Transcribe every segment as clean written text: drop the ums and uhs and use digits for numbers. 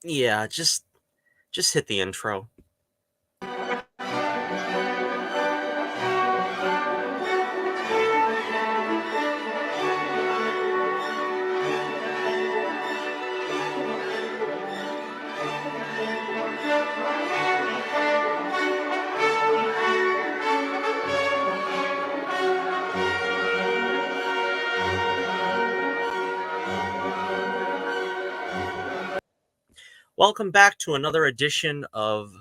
Yeah, just hit the intro. Welcome back to another edition of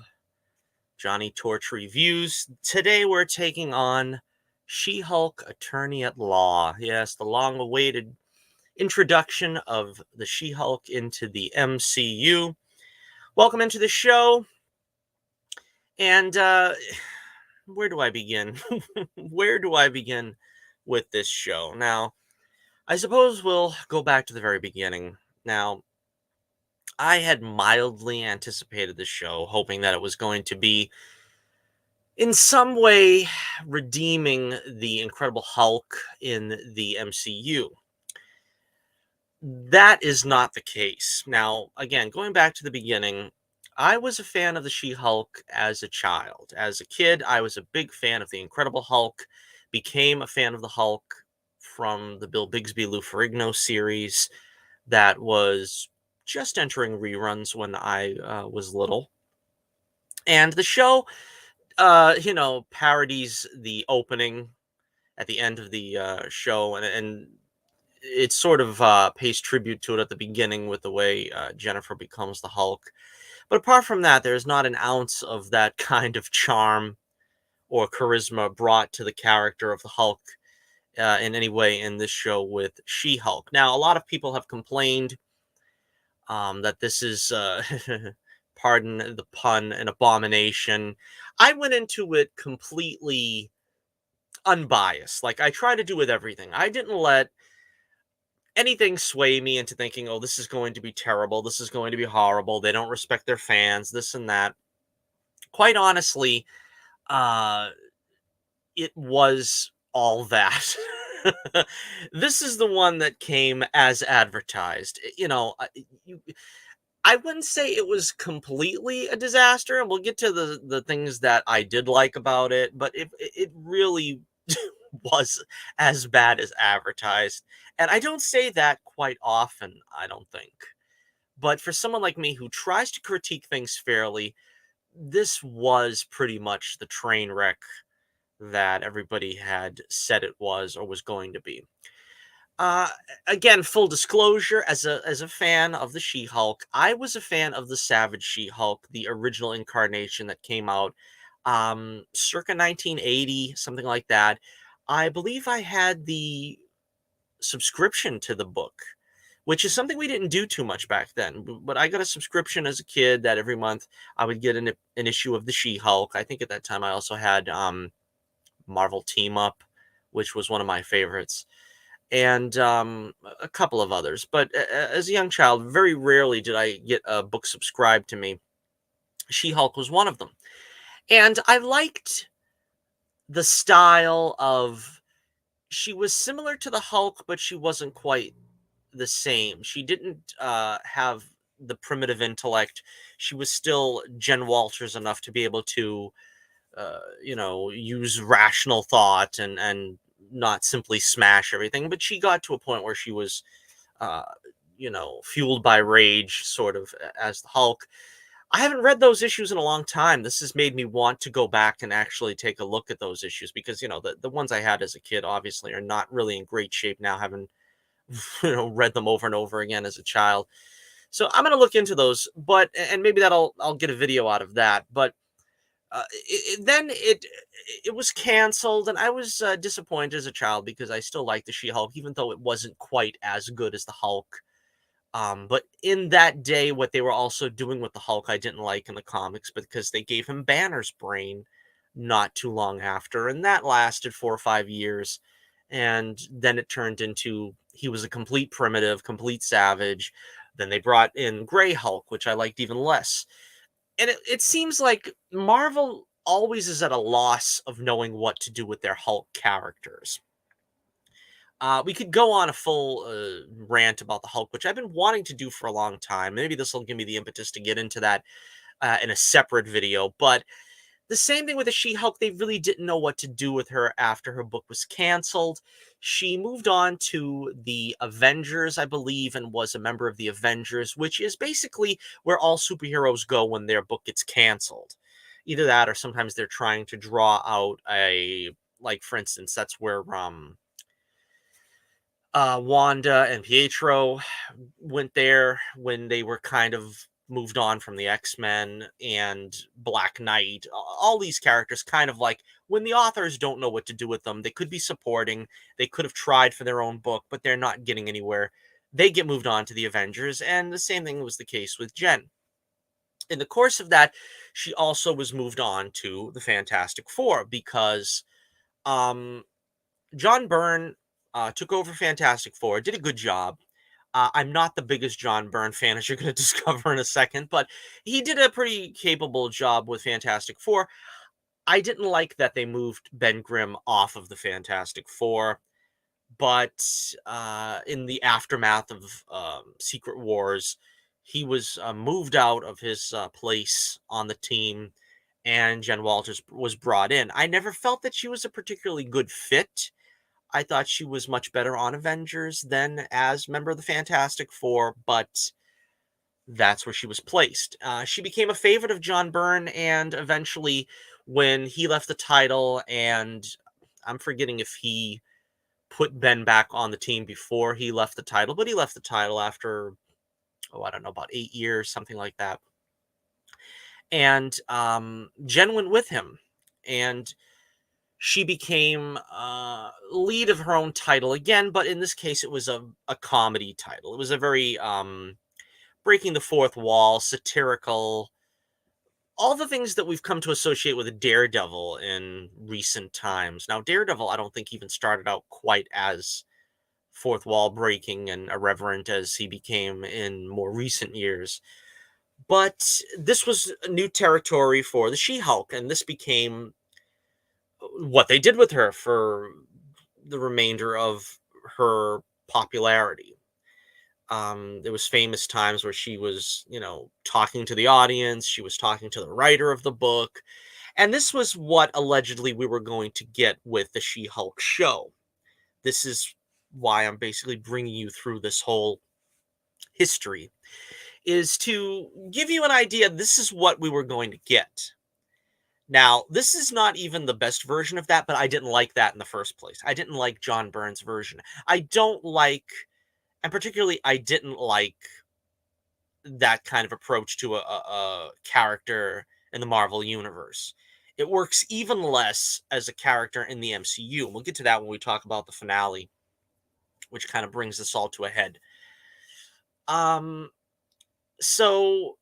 Johnny Torch Reviews. Today we're taking on She-Hulk Attorney at Law. Yes, the long-awaited introduction of the She-Hulk into the MCU. Welcome into the show. And where do I begin? Where do I begin with this show? Now, I suppose we'll go back to the very beginning. Now, I had mildly anticipated the show, hoping that it was going to be in some way redeeming the Incredible Hulk in the MCU. That is not the case. Now, again, going back to the beginning, I was a fan of the She Hulk as a child. As a kid, I was a big fan of the Incredible Hulk, became a fan of the Hulk from the Bill Bixby Lou Ferrigno series that was just entering reruns when I was little. And the show, parodies the opening at the end of the show, and it sort of pays tribute to it at the beginning with the way Jennifer becomes the Hulk. But apart from that, there's not an ounce of that kind of charm or charisma brought to the character of the Hulk in any way in this show with She-Hulk. Now, a lot of people have complained that this is, pardon the pun, an abomination. I went into it completely unbiased, like I try to do with everything. I didn't let anything sway me into thinking, "Oh, this is going to be terrible. This is going to be horrible. They don't respect their fans, this and that." Quite honestly, uh, it was all that. This is the one that came as advertised. You I wouldn't say it was completely a disaster, and we'll get to the things that I did like about it, but it really was as bad as advertised. And I don't say that quite often, I don't think. But for someone like me who tries to critique things fairly, this was pretty much the train wreck that everybody had said it was or was going to be. Uh, Again, full disclosure, as a fan of the She-Hulk, I was a fan of the Savage She-Hulk, the original incarnation that came out circa 1980, something like that. I believe I had the subscription to the book, which is something we didn't do too much back then. But I got a subscription as a kid that every month I would get an issue of the She-Hulk. I think at that time I also had Marvel Team Up, which was one of my favorites, and a couple of others. But as a young child, very rarely did I get a book subscribed to me. She-Hulk was one of them. And I liked the style of, she was similar to the Hulk, but she wasn't quite the same. She didn't have the primitive intellect. She was still Jen Walters enough to be able to use rational thought and not simply smash everything. But she got to a point where she was, uh, fueled by rage, sort of as the Hulk. I haven't read those issues in a long time. This has made me want to go back and actually take a look at those issues because the ones I had as a kid obviously are not really in great shape now, having read them over and over again as a child. So I'm gonna look into those, but and maybe I'll get a video out of that. But then it was canceled, and I was disappointed as a child because I still liked the She-Hulk, even though it wasn't quite as good as the Hulk. But in that day, what they were also doing with the Hulk, I didn't like in the comics because they gave him Banner's brain not too long after, and that lasted 4 or 5 years. And then it turned into he was a complete primitive, complete savage. Then they brought in Gray Hulk, which I liked even less. And it seems like Marvel always is at a loss of knowing what to do with their Hulk characters. We could go on a full rant about the Hulk, which I've been wanting to do for a long time. Maybe this will give me the impetus to get into that in a separate video. But the same thing with the She-Hulk, they really didn't know what to do with her after her book was canceled. She moved on to the Avengers, I believe, and was a member of the Avengers, which is basically where all superheroes go when their book gets canceled. Either that, or sometimes they're trying to draw out like, for instance, that's where Wanda and Pietro went there when they were kind of moved on from the X-Men and Black Knight. All these characters kind of like when the authors don't know what to do with them, they could be supporting, they could have tried for their own book, but they're not getting anywhere. They get moved on to the Avengers, and the same thing was the case with Jen. In the course of that, she also was moved on to the Fantastic Four because um John Byrne took over Fantastic Four, did a good job. I'm not the biggest John Byrne fan, as you're going to discover in a second, but he did a pretty capable job with Fantastic Four. I didn't like that they moved Ben Grimm off of the Fantastic Four, but in the aftermath of Secret Wars, he was moved out of his place on the team, and Jen Walters was brought in. I never felt that she was a particularly good fit. I thought she was much better on Avengers than as member of the Fantastic Four, but that's where she was placed. She became a favorite of John Byrne, and eventually, when he left the title, and I'm forgetting if he put Ben back on the team before he left the title, but he left the title after, oh, I don't know, about 8 years, something like that. And Jen went with him, and she became lead of her own title again, but in this case, it was a comedy title. It was a very breaking the fourth wall, satirical, all the things that we've come to associate with a Daredevil in recent times. Now, Daredevil, I don't think even started out quite as fourth wall breaking and irreverent as he became in more recent years. But this was new territory for the She-Hulk, and this became what they did with her for the remainder of her popularity. There was famous times where she was, talking to the audience. She was talking to the writer of the book. And this was what allegedly we were going to get with the She-Hulk show. This is why I'm basically bringing you through this whole history, is to give you an idea. This is what we were going to get. Now, this is not even the best version of that, but I didn't like that in the first place. I didn't like John Byrne's version. I don't like, and particularly, I didn't like that kind of approach to a character in the Marvel Universe. It works even less as a character in the MCU. We'll get to that when we talk about the finale, which kind of brings this all to a head. Um, so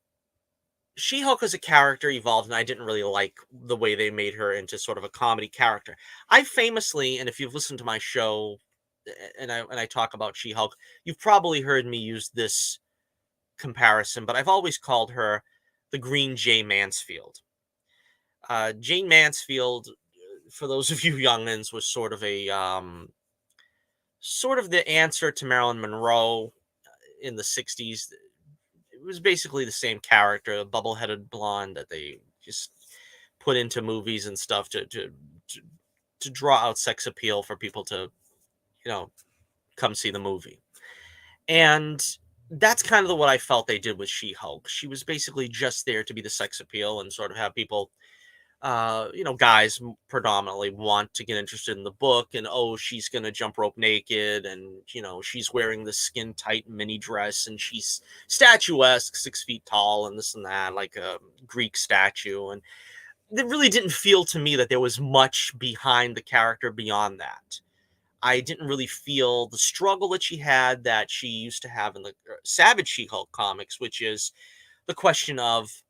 She-Hulk as a character evolved, and I didn't really like the way they made her into sort of a comedy character. I famously, and if you've listened to my show, and I talk about She-Hulk, you've probably heard me use this comparison, but I've always called her the Green Jay Mansfield. Jane Mansfield, for those of you youngins, was sort of the answer to Marilyn Monroe in the '60s. It was basically the same character, a bubble-headed blonde that they just put into movies and stuff to draw out sex appeal for people to, you know, come see the movie. And that's kind of what I felt they did with She-Hulk. She was basically just there to be the sex appeal and sort of have people, guys predominantly want to get interested in the book. And, oh, she's going to jump rope naked. And, she's wearing this skin tight mini dress and she's statuesque, 6 feet tall and this and that, like a Greek statue. And it really didn't feel to me that there was much behind the character beyond that. I didn't really feel the struggle that she had that she used to have in the Savage She-Hulk comics, which is the question of,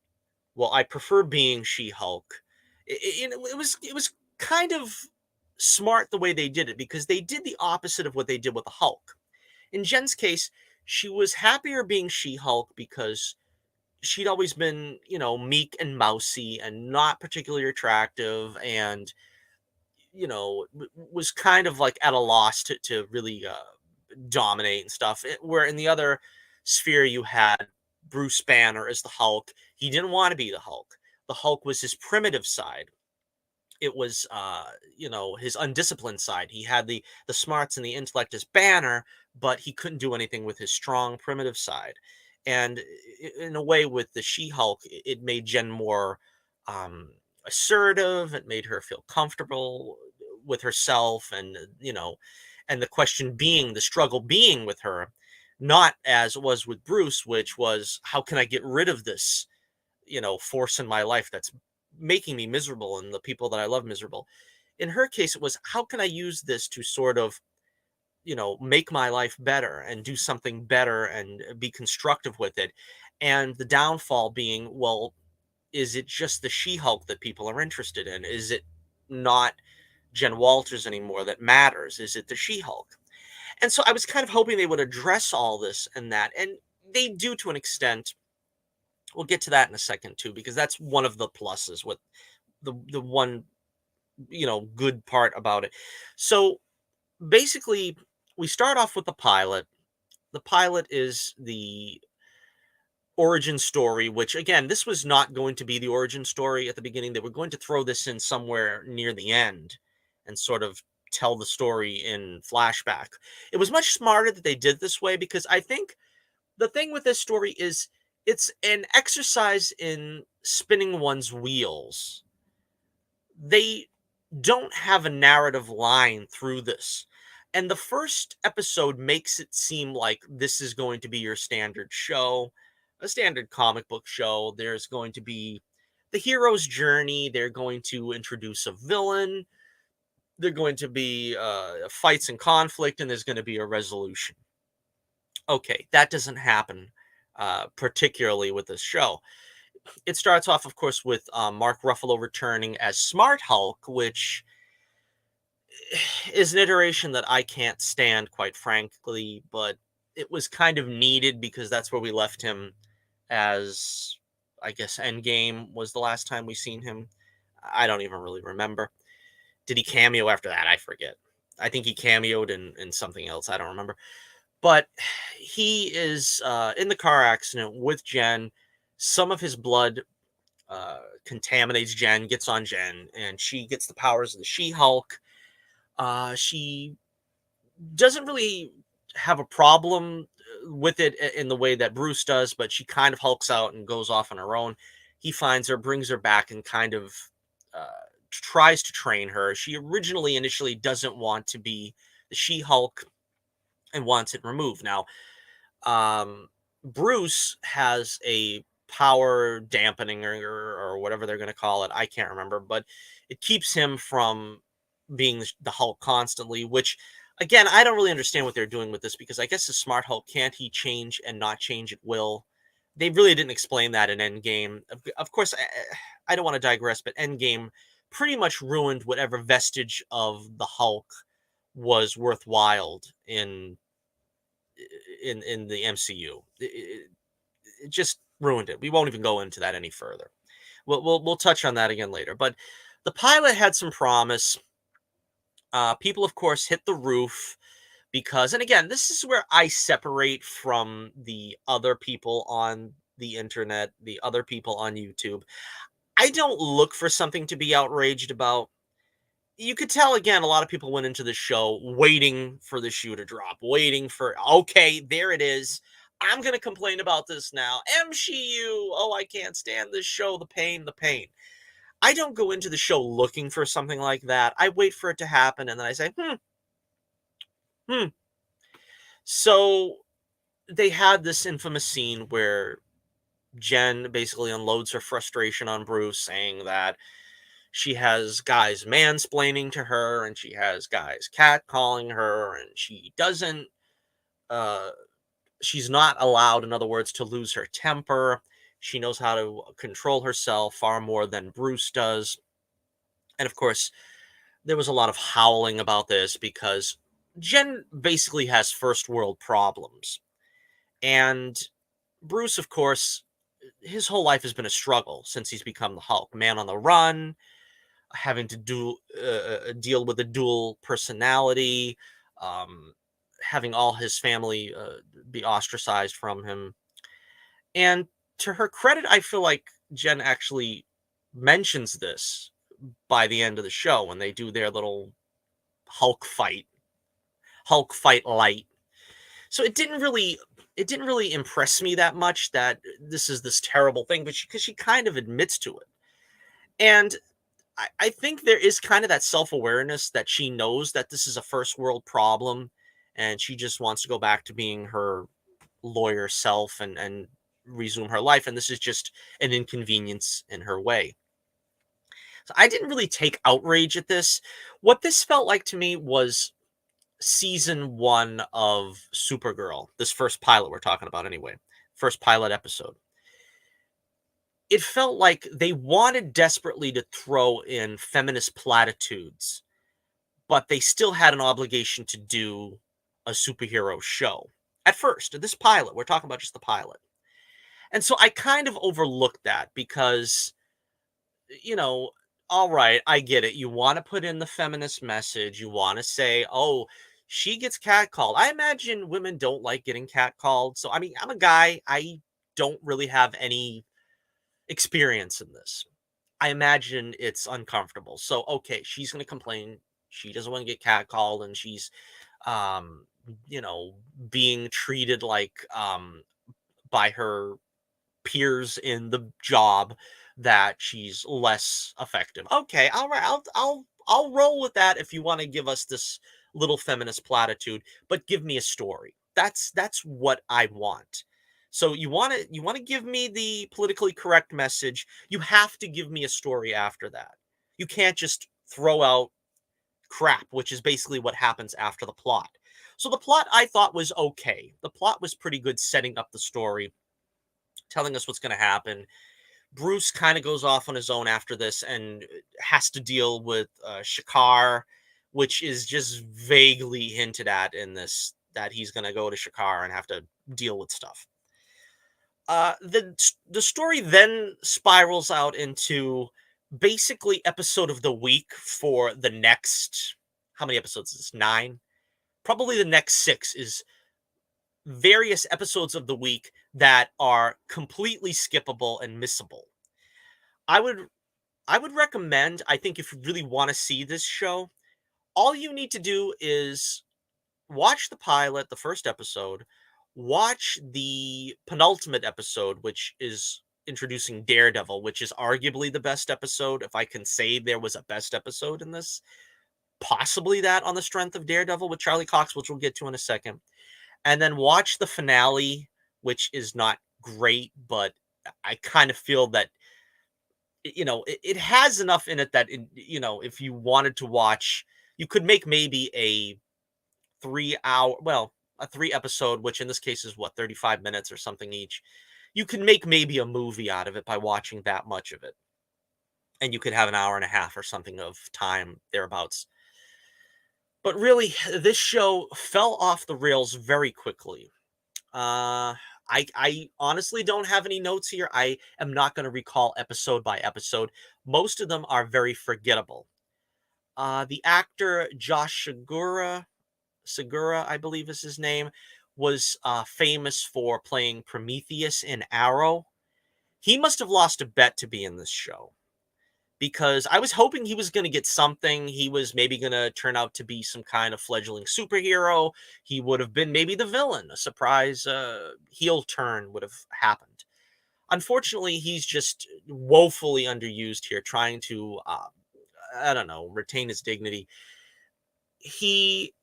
well, I prefer being She-Hulk. It was kind of smart the way they did it because they did the opposite of what they did with the Hulk. In Jen's case, she was happier being She-Hulk because she'd always been, meek and mousy and not particularly attractive, and was kind of like at a loss to really dominate and stuff. Where in the other sphere, you had Bruce Banner as the Hulk. He didn't want to be the Hulk. The Hulk was his primitive side. It was his undisciplined side. He had the smarts and the intellect as Banner, but he couldn't do anything with his strong primitive side. And in a way, with the She-Hulk, it made Jen more um assertive. It made her feel comfortable with herself, and the question being, the struggle being with her, not as it was with Bruce, which was, how can I get rid of this force in my life that's making me miserable and the people that I love miserable. In her case, it was, how can I use this to sort of, make my life better and do something better and be constructive with it. And the downfall being, well, is it just the She-Hulk that people are interested in? Is it not Jen Walters anymore that matters? Is it the She-Hulk? And so I was kind of hoping they would address all this and that. And they do to an extent. We'll get to that in a second too, because that's one of the pluses with the one good part about it. So basically, we start off with the pilot. The pilot is the origin story, which again, this was not going to be the origin story at the beginning. They were going to throw this in somewhere near the end and sort of tell the story in flashback. It was much smarter that they did this way, because I think the thing with this story is it's an exercise in spinning one's wheels. They don't have a narrative line through this. And the first episode makes it seem like this is going to be your standard show, a standard comic book show. There's going to be the hero's journey. They're going to introduce a villain. They're going to be fights and conflict, and there's going to be a resolution. Okay, that doesn't happen particularly with this show. It starts off, of course, with Mark Ruffalo returning as Smart Hulk, which is an iteration that I can't stand, quite frankly, but it was kind of needed because that's where we left him as, I guess, Endgame was the last time we seen him. I don't even really remember. Did he cameo after that? I forget. I think he cameoed in something else. I don't remember. But he is in the car accident with Jen. Some of his blood contaminates Jen, gets on Jen, and she gets the powers of the She-Hulk. She doesn't really have a problem with it in the way that Bruce does, but she kind of hulks out and goes off on her own. He finds her, brings her back, and kind of uh, tries to train her. She initially doesn't want to be the She-Hulk and wants it removed. Now, um, Bruce has a power dampening, or whatever they're going to call it. I can't remember, but it keeps him from being the Hulk constantly, which again, I don't really understand what they're doing with this, because I guess the Smart Hulk, can't he change and not change at will? They really didn't explain that in Endgame. Of course, I don't want to digress, but Endgame pretty much ruined whatever vestige of the Hulk was worthwhile in the MCU. It just ruined it. We won't even go into that any further. We'll touch on that again later. But the pilot had some promise. People, of course, hit the roof because, and again, this is where I separate from the other people on the internet, the other people on YouTube. I don't look for something to be outraged about. You could tell, again, a lot of people went into the show waiting for the shoe to drop, waiting for, okay, there it is. I'm going to complain about this now. MCU. Oh, I can't stand this show. The pain, the pain. I don't go into the show looking for something like that. I wait for it to happen, and then I say, hmm. So they had this infamous scene where Jen basically unloads her frustration on Bruce, saying that she has guys mansplaining to her, and she has guys catcalling her, and uh, she's not allowed, in other words, to lose her temper. She knows how to control herself far more than Bruce does. And of course, there was a lot of howling about this because Jen basically has first world problems. And Bruce, of course, his whole life has been a struggle since he's become the Hulk. Man on the run, having to deal with a dual personality, um, having all his family be ostracized from him. And to her credit, I feel like Jen actually mentions this by the end of the show when they do their little Hulk fight, Hulk fight light. So it didn't really impress me that much that this is this terrible thing, but because she kind of admits to it. And I think there is kind of that self-awareness that she knows that this is a first world problem, and she just wants to go back to being her lawyer self and resume her life, and this is just an inconvenience in her way. So I didn't really take outrage at this. What this felt like to me was season 1 of Supergirl, this first pilot we're talking about anyway, first pilot episode. It felt like they wanted desperately to throw in feminist platitudes, but they still had an obligation to do a superhero show. At first, this pilot, we're talking about just the pilot. And so I kind of overlooked that because, you know, all right, I get it. You want to put in the feminist message. You want to say, oh, she gets catcalled. I imagine women don't like getting catcalled. So, I mean, I'm a guy. I don't really have any experience in this. I imagine it's uncomfortable. So, okay, she's going to complain. She doesn't want to get catcalled and she's, um, you know, being treated like, by her peers in the job that she's less effective. Okay, all right, I'll roll with that if you want to give us this little feminist platitude, but give me a story. That's what I want. So you want to give me the politically correct message, you have to give me a story after that. You can't just throw out crap, which is basically what happens after the plot. So the plot I thought was okay. The plot was pretty good setting up the story, telling us what's going to happen. Bruce kind of goes off on his own after this and has to deal with Shakar, which is just vaguely hinted at in this, that he's going to go to Shakar and have to deal with stuff. The story then spirals out into basically episode of the week for the next, how many episodes is this? 9. Probably the next 6 is various episodes of the week that are completely skippable and missable. I would I would recommend, I think if you really want to see this show, all you need to do is watch the pilot, the first episode, watch the penultimate episode, which is introducing Daredevil, which is arguably the best episode. If I can say there was a best episode in this, possibly that on the strength of Daredevil with Charlie Cox, which we'll get to in a second. And then watch the finale, which is not great, but I kind of feel that it has enough in it that if you wanted to watch, you could make maybe a 3 hour, well, a 3 episode, which in this case is what, 35 minutes or something each. You can make maybe a movie out of it by watching that much of it, and you could have an hour and a half or something of time thereabouts. But really, this show fell off the rails very quickly. I honestly don't have any notes here. I am not going to recall episode by episode. Most of them are very forgettable. The actor Josh Segura, I believe is his name, was famous for playing Prometheus in Arrow. He must have lost a bet to be in this show, because I was hoping he was going to get something. He was maybe going to turn out to be some kind of fledgling superhero. He would have been maybe the villain. A surprise heel turn would have happened. Unfortunately, he's just woefully underused here, trying to, I don't know, retain his dignity. He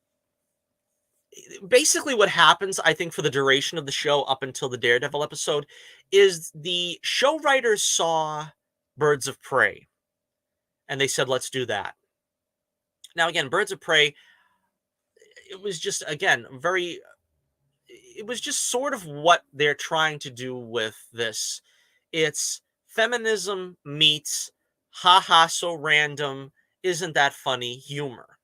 basically, what happens, I think, for the duration of the show up until the Daredevil episode is the show writers saw Birds of Prey and they said, let's do that. Now, again, Birds of Prey, it was just, again, it was just sort of what they're trying to do with this. It's feminism meets haha, so random, isn't that funny humor.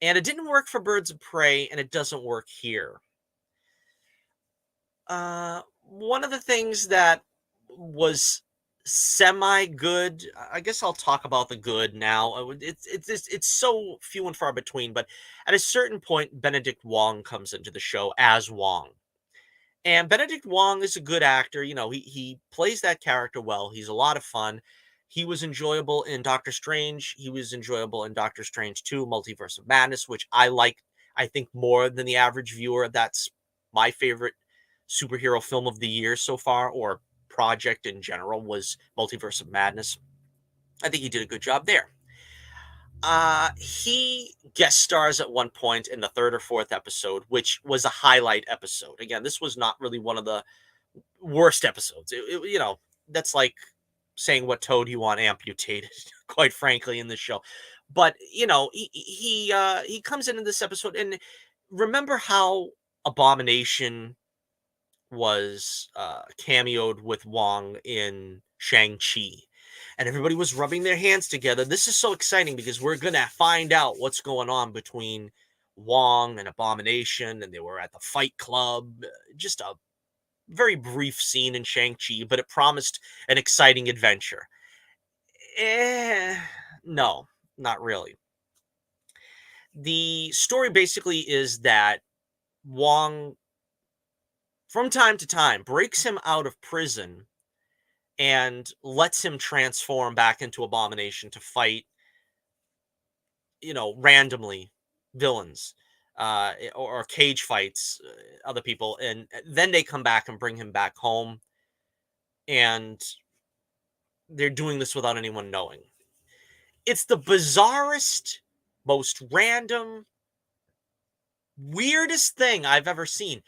And it didn't work for Birds of Prey, and it doesn't work here. One of the things that was semi good. I guess I'll talk about the good now. It's so few and far between, but at a certain point, Benedict Wong comes into the show as Wong. And Benedict Wong is a good actor. You know, he plays that character well. He's a lot of fun. He was enjoyable in Doctor Strange. He was enjoyable in Doctor Strange 2, Multiverse of Madness, which I like, I think, more than the average viewer. That's my favorite superhero film of the year so far, or project in general, was Multiverse of Madness. I think he did a good job there. He guest stars at one point in the third or fourth episode, which was a highlight episode. Again, this was not really one of the worst episodes. You know, that's like saying what toe do you want amputated, quite frankly, in this show. But you know, he comes into this episode, and remember how Abomination was cameoed with Wong in Shang-Chi. And everybody was rubbing their hands together. This is so exciting because we're going to find out what's going on between Wong and Abomination. And they were at the Fight Club. Just a very brief scene in Shang-Chi, but it promised an exciting adventure. Eh, no, not really. The story basically is that Wong, from time to time, breaks him out of prison and lets him transform back into Abomination to fight, you know, randomly villains, or cage fights, other people, and then they come back and bring him back home, and they're doing this without anyone knowing. It's the bizarrest, most random, weirdest thing I've ever seen,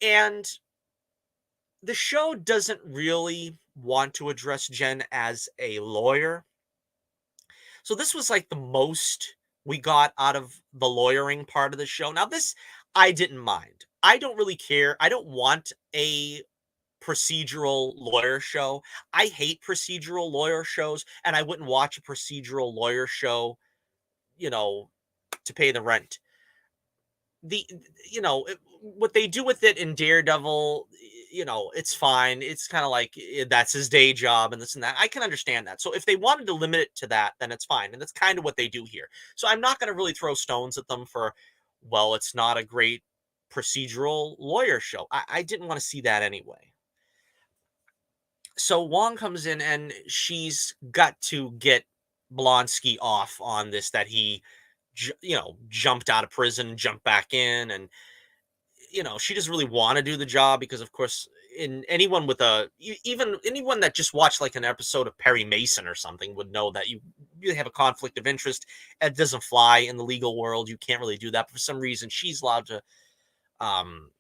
and the show doesn't really want to address Jen as a lawyer. So this was like the most we got out of the lawyering part of the show. Now, this I didn't mind. I don't really care. I don't want a procedural lawyer show. I hate procedural lawyer shows, and I wouldn't watch a procedural lawyer show, you know, to pay the rent. The you know what they do with it in Daredevil, you know, it's fine. It's kind of like that's his day job and this and that. I can understand that. So if they wanted to limit it to that, then it's fine, and that's kind of what they do here. So I'm not going to really throw stones at them for, well, it's not a great procedural lawyer show. I didn't want to see that anyway. So Wong comes in and she's got to get Blonsky off on this, that he you know, jumped out of prison, jumped back in, and you know, she doesn't really want to do the job because, of course, in anyone with even anyone that just watched like an episode of Perry Mason or something would know that you have a conflict of interest. It doesn't fly in the legal world. You can't really do that. But for some reason, she's allowed to um,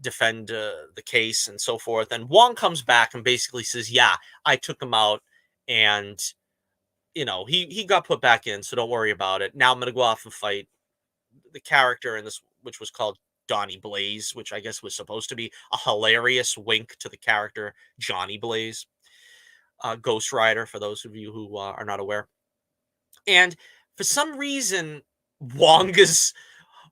defend the case and so forth. And Wong comes back and basically says, "Yeah, I took him out, and you know, he got put back in, so don't worry about it. Now I'm gonna go off and fight the character in this, which was called Donnie Blaze, which I guess was supposed to be a hilarious wink to the character Johnny Blaze, Ghost Rider, for those of you who are not aware. And for some reason, Wong is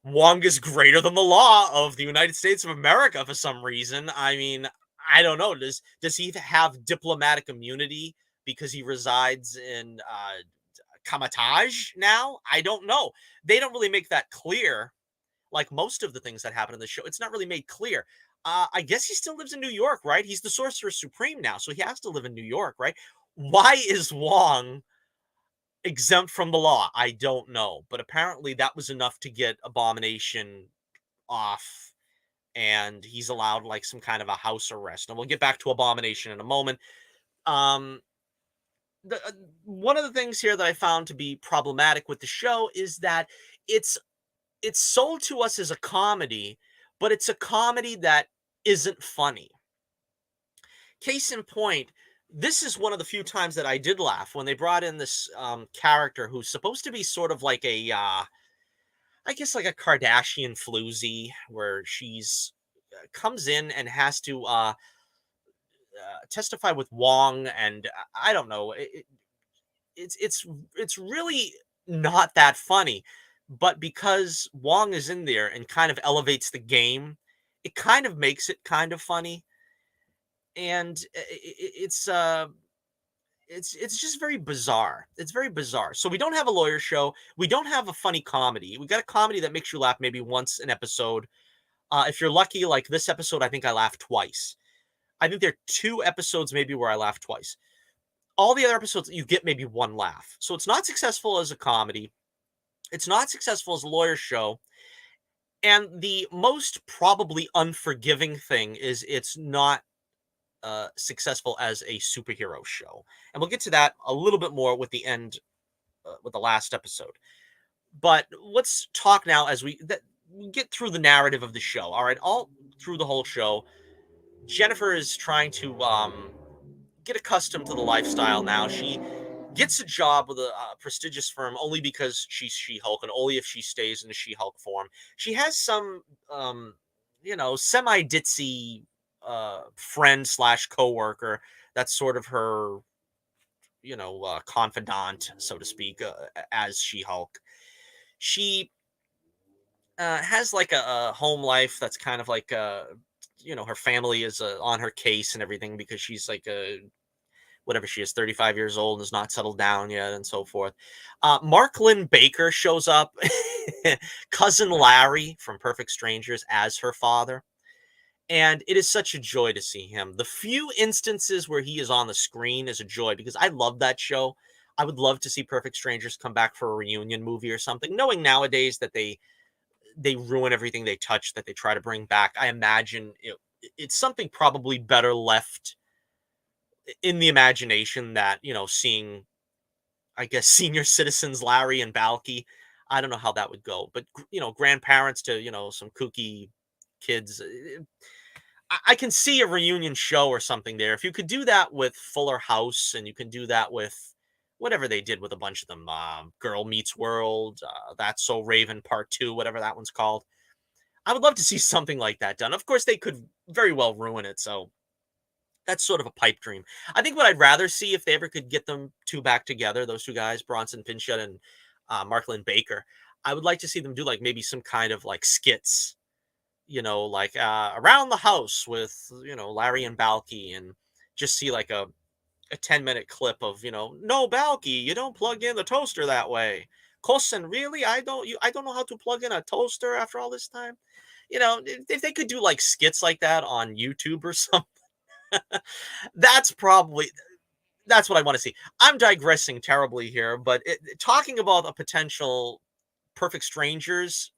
Wong is greater than the law of the United States of America for some reason. I mean, I don't know. Does he have diplomatic immunity because he resides in Kamatage now? I don't know. They don't really make that clear. Like most of the things that happen in the show, it's not really made clear. I guess he still lives in New York, right? He's the Sorcerer Supreme now, so he has to live in New York, right? Why is Wong exempt from the law? I don't know, but apparently that was enough to get Abomination off, and he's allowed like some kind of a house arrest. And we'll get back to Abomination in a moment. Um, one of the things here that I found to be problematic with the show is that it's it's sold to us as a comedy, but it's a comedy that isn't funny. Case in point, this is one of the few times that I did laugh when they brought in this character who's supposed to be sort of like a, I guess, like a Kardashian floozy, where she's comes in and has to testify with Wong, and I don't know, it's really not that funny, but because Wong is in there and kind of elevates the game, it kind of makes it kind of funny, and it's it's just very bizarre. It's very bizarre. So we don't have a lawyer show. We don't have a funny comedy. We got a comedy that makes you laugh maybe once an episode. If you're lucky, like this episode, I think I laughed twice. I think there are 2 episodes maybe where I laughed twice. All the other episodes, you get maybe 1 laugh. So it's not successful as a comedy. It's not successful as a lawyer show. And the most probably unforgiving thing is it's not successful as a superhero show. And we'll get to that a little bit more with the end, with the last episode. But let's talk now as we get through the narrative of the show. All right, all through the whole show, Jennifer is trying to get accustomed to the lifestyle now. She gets a job with a prestigious firm only because she's She-Hulk, and only if she stays in the She-Hulk form. She has some, semi ditzy friend slash coworker that's sort of her, confidant, so to speak, as She-Hulk. She has like a home life that's kind of like her family is on her case and everything because she's like a whatever she is, 35 years old, and is not settled down yet, and so forth. Mark Lynn Baker shows up, cousin Larry from Perfect Strangers, as her father. And it is such a joy to see him. The few instances where he is on the screen is a joy because I love that show. I would love to see Perfect Strangers come back for a reunion movie or something. Knowing nowadays that they ruin everything they touch that they try to bring back, I imagine it's something probably better left in the imagination that, seeing, I guess, senior citizens Larry and Balky. I don't know how that would go, but grandparents to some kooky kids. I can see a reunion show or something there. If you could do that with Fuller House, and you can do that with whatever they did with a bunch of them, Girl Meets World, That's So Raven Part 2, whatever that one's called. I would love to see something like that done. Of course, they could very well ruin it, so that's sort of a pipe dream. I think what I'd rather see if they ever could get them 2 back together, those 2 guys, Bronson Pinchot and Mark Lynn Baker, I would like to see them do like maybe some kind of like skits, like around the house with, Larry and Balky, and just see like a 10-minute clip of, no, Balky, you don't plug in the toaster that way. Colson, really? I don't know how to plug in a toaster after all this time. If they could do like skits like that on YouTube or something, that's probably that's what I want to see. I'm digressing terribly here, but talking about a potential Perfect Strangers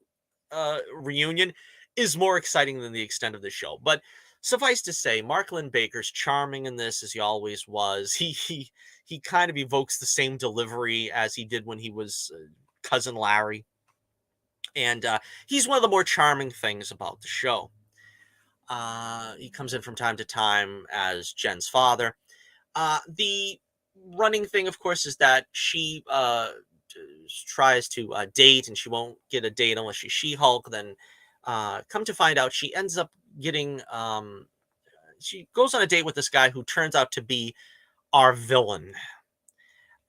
reunion is more exciting than the extent of the show. But suffice to say, Mark Lynn Baker's charming in this as he always was. He kind of evokes the same delivery as he did when he was cousin Larry, and he's one of the more charming things about the show. He comes in from time to time as Jen's father. The running thing, of course, is that she tries to date, and she won't get a date unless she's She-Hulk. Then, come to find out, she ends up getting. She goes on a date with this guy who turns out to be our villain.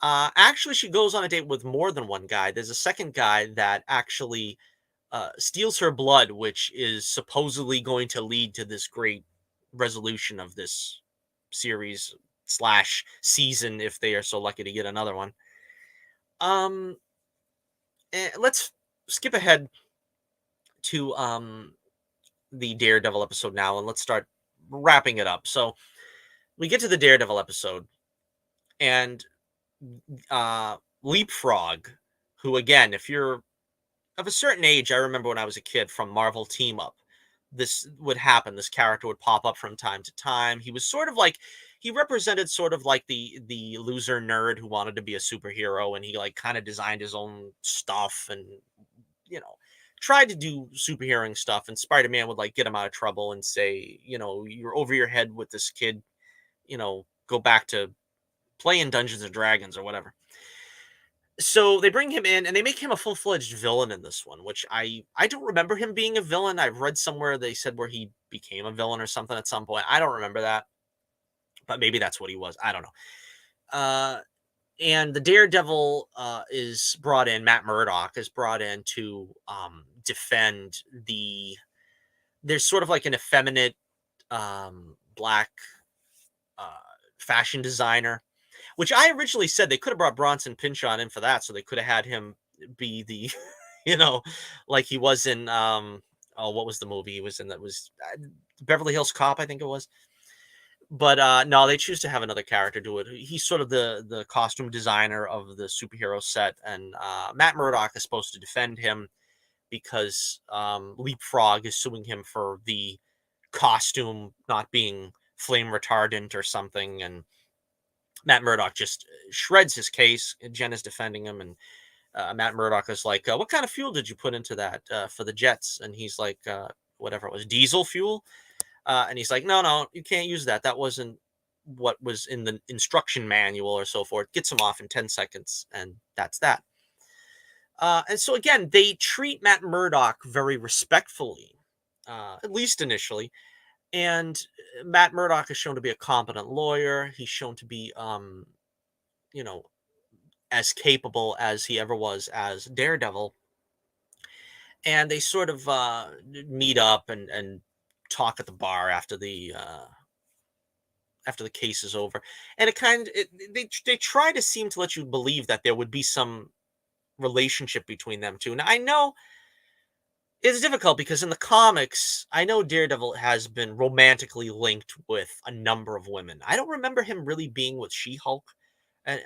Actually, she goes on a date with more than one guy. There's a second guy that actually steals her blood, which is supposedly going to lead to this great resolution of this series slash season if they are so lucky to get another one. Let's skip ahead to the Daredevil episode now, and let's start wrapping it up. So we get to the Daredevil episode, and Leapfrog, who, again, if you're of a certain age, I remember when I was a kid from Marvel Team Up, this would happen. This character would pop up from time to time. He was sort of like, he represented sort of like the loser nerd who wanted to be a superhero, and he like kind of designed his own stuff, and you know tried to do superheroing stuff. And Spider-Man would like get him out of trouble and say, you're over your head with this kid, go back to playing Dungeons and Dragons or whatever. So they bring him in and they make him a full-fledged villain in this one, which I don't remember him being a villain. I've read somewhere they said where he became a villain or something at some point. I don't remember that, but maybe that's what he was. I don't know. And the Daredevil is brought in. Matt Murdock is brought in to defend the. There's sort of like an effeminate black fashion designer. which I originally said they could have brought Bronson Pinchot in for that, so they could have had him be the, you know, like he was in, oh, what was the movie he was in that was Beverly Hills Cop, I think it was. But no, they choose to have another character do it. He's sort of the costume designer of the superhero set, and Matt Murdock is supposed to defend him because Leapfrog is suing him for the costume not being flame retardant or something, and Matt Murdock just shreds his case. Jen is defending him, and Matt Murdock is like, "What kind of fuel did you put into that for the jets?" And he's like, "Whatever it was, diesel fuel." And he's like, "No, no, you can't use that. That wasn't what was in the instruction manual or so forth." Gets him off in 10 seconds, and that's that. And so again, they treat Matt Murdock very respectfully, at least initially. And Matt Murdock is shown to be a competent lawyer. He's shown to be, you know, as capable as he ever was as Daredevil. And they sort of meet up and talk at the bar after the case is over. And it kind of they try to seem to let you believe that there would be some relationship between them two. Now I know it's difficult because in the comics, I know Daredevil has been romantically linked with a number of women. I don't remember him really being with She-Hulk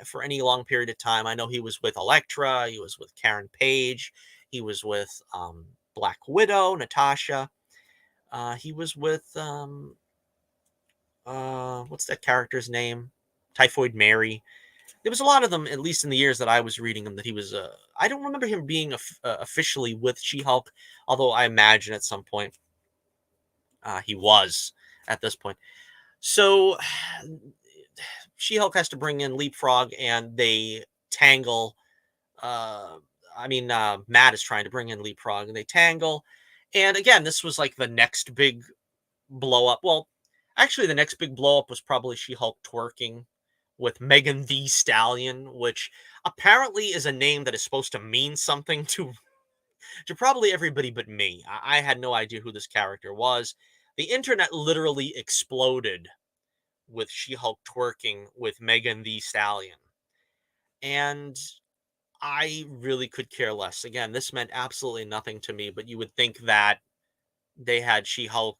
for any long period of time. I know he was with Elektra, he was with Karen Page, he was with Black Widow, Natasha. He was with what's that character's name? Typhoid Mary. There was a lot of them, at least in the years that I was reading them, that he was. I don't remember him being officially with She-Hulk, although I imagine at some point he was at this point. So She-Hulk has to bring in Leapfrog, and they tangle. Uh, Matt is trying to bring in Leapfrog, and they tangle. And again, this was like the next big blow up. Well, actually, the next big blow up was probably She-Hulk twerking with Megan the Stallion, which apparently is a name that is supposed to mean something to probably everybody but me. I had no idea who this character was. The internet literally exploded with She-Hulk twerking with Megan the Stallion. And I really could care less. Again, this meant absolutely nothing to me, but you would think that they had She-Hulk,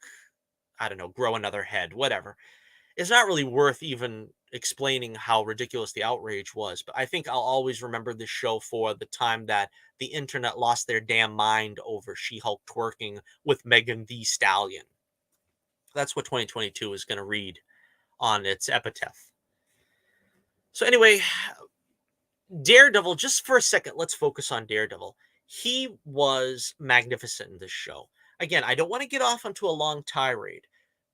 I don't know, grow another head, whatever. It's not really worth even explaining how ridiculous the outrage was, but I think I'll always remember this show for the time that the internet lost their damn mind over She-Hulk twerking with Megan the Stallion. That's what 2022 is going to read on its epitaph. So anyway, Daredevil, just for a second, let's focus on Daredevil. He was magnificent in this show. Again, I don't want to get off onto a long tirade,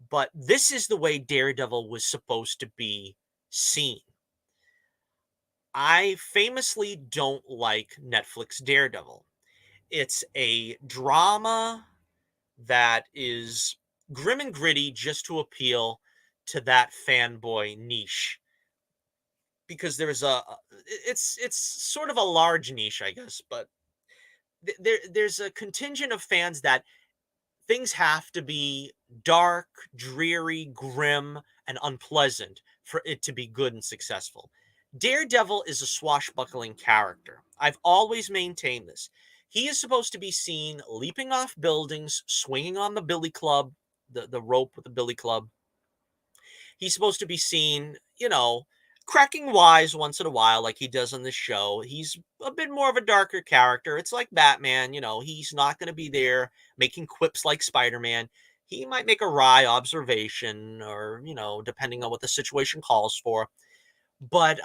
but this is the way Daredevil was supposed to be seen. I famously don't like Netflix Daredevil. It's a drama that is grim and gritty just to appeal to that fanboy niche, because it's sort of a large niche, I guess, but there's a contingent of fans that things have to be dark, dreary, grim, and unpleasant for it to be good and successful. Daredevil is a swashbuckling character. I've always maintained this. He is supposed to be seen leaping off buildings, swinging on the billy club, the rope with the billy club. He's supposed to be seen, cracking wise once in a while, like he does on the show. He's a bit more of a darker character. It's like Batman, he's not going to be there making quips like Spider-Man. He might make a wry observation or, depending on what the situation calls for. But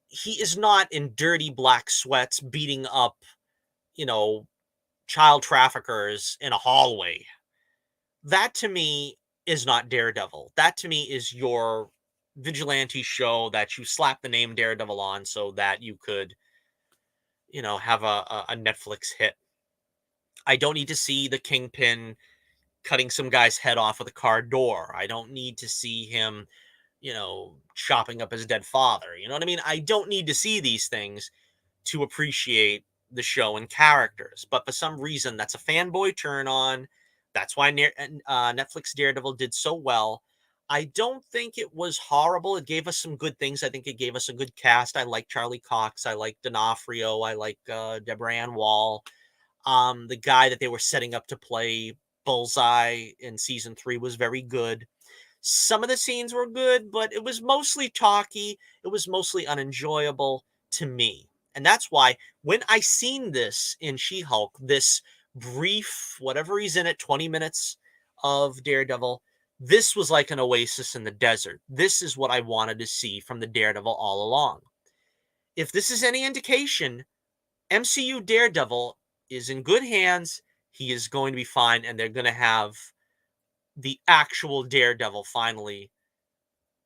he is not in dirty black sweats beating up, you know, child traffickers in a hallway. That to me is not Daredevil. That to me is your vigilante show that you slap the name Daredevil on so that you could, have a Netflix hit. I don't need to see the Kingpin cutting some guy's head off with a car door. I don't need to see him, chopping up his dead father. You know what I mean? I don't need to see these things to appreciate the show and characters. But for some reason, that's a fanboy turn on. That's why Netflix Daredevil did so well. I don't think it was horrible. It gave us some good things. I think it gave us a good cast. I like Charlie Cox. I like D'Onofrio. I like Deborah Ann Wall. The guy that they were setting up to play Bullseye in season 3 was very good. Some of the scenes were good, but it was mostly talky. It was mostly unenjoyable to me. And that's why when I seen this in She-Hulk, this brief, whatever he's in it, 20 minutes of Daredevil, this was like an oasis in the desert. This is what I wanted to see from the Daredevil all along. If this is any indication, MCU Daredevil is in good hands. He is going to be fine, and they're going to have the actual Daredevil finally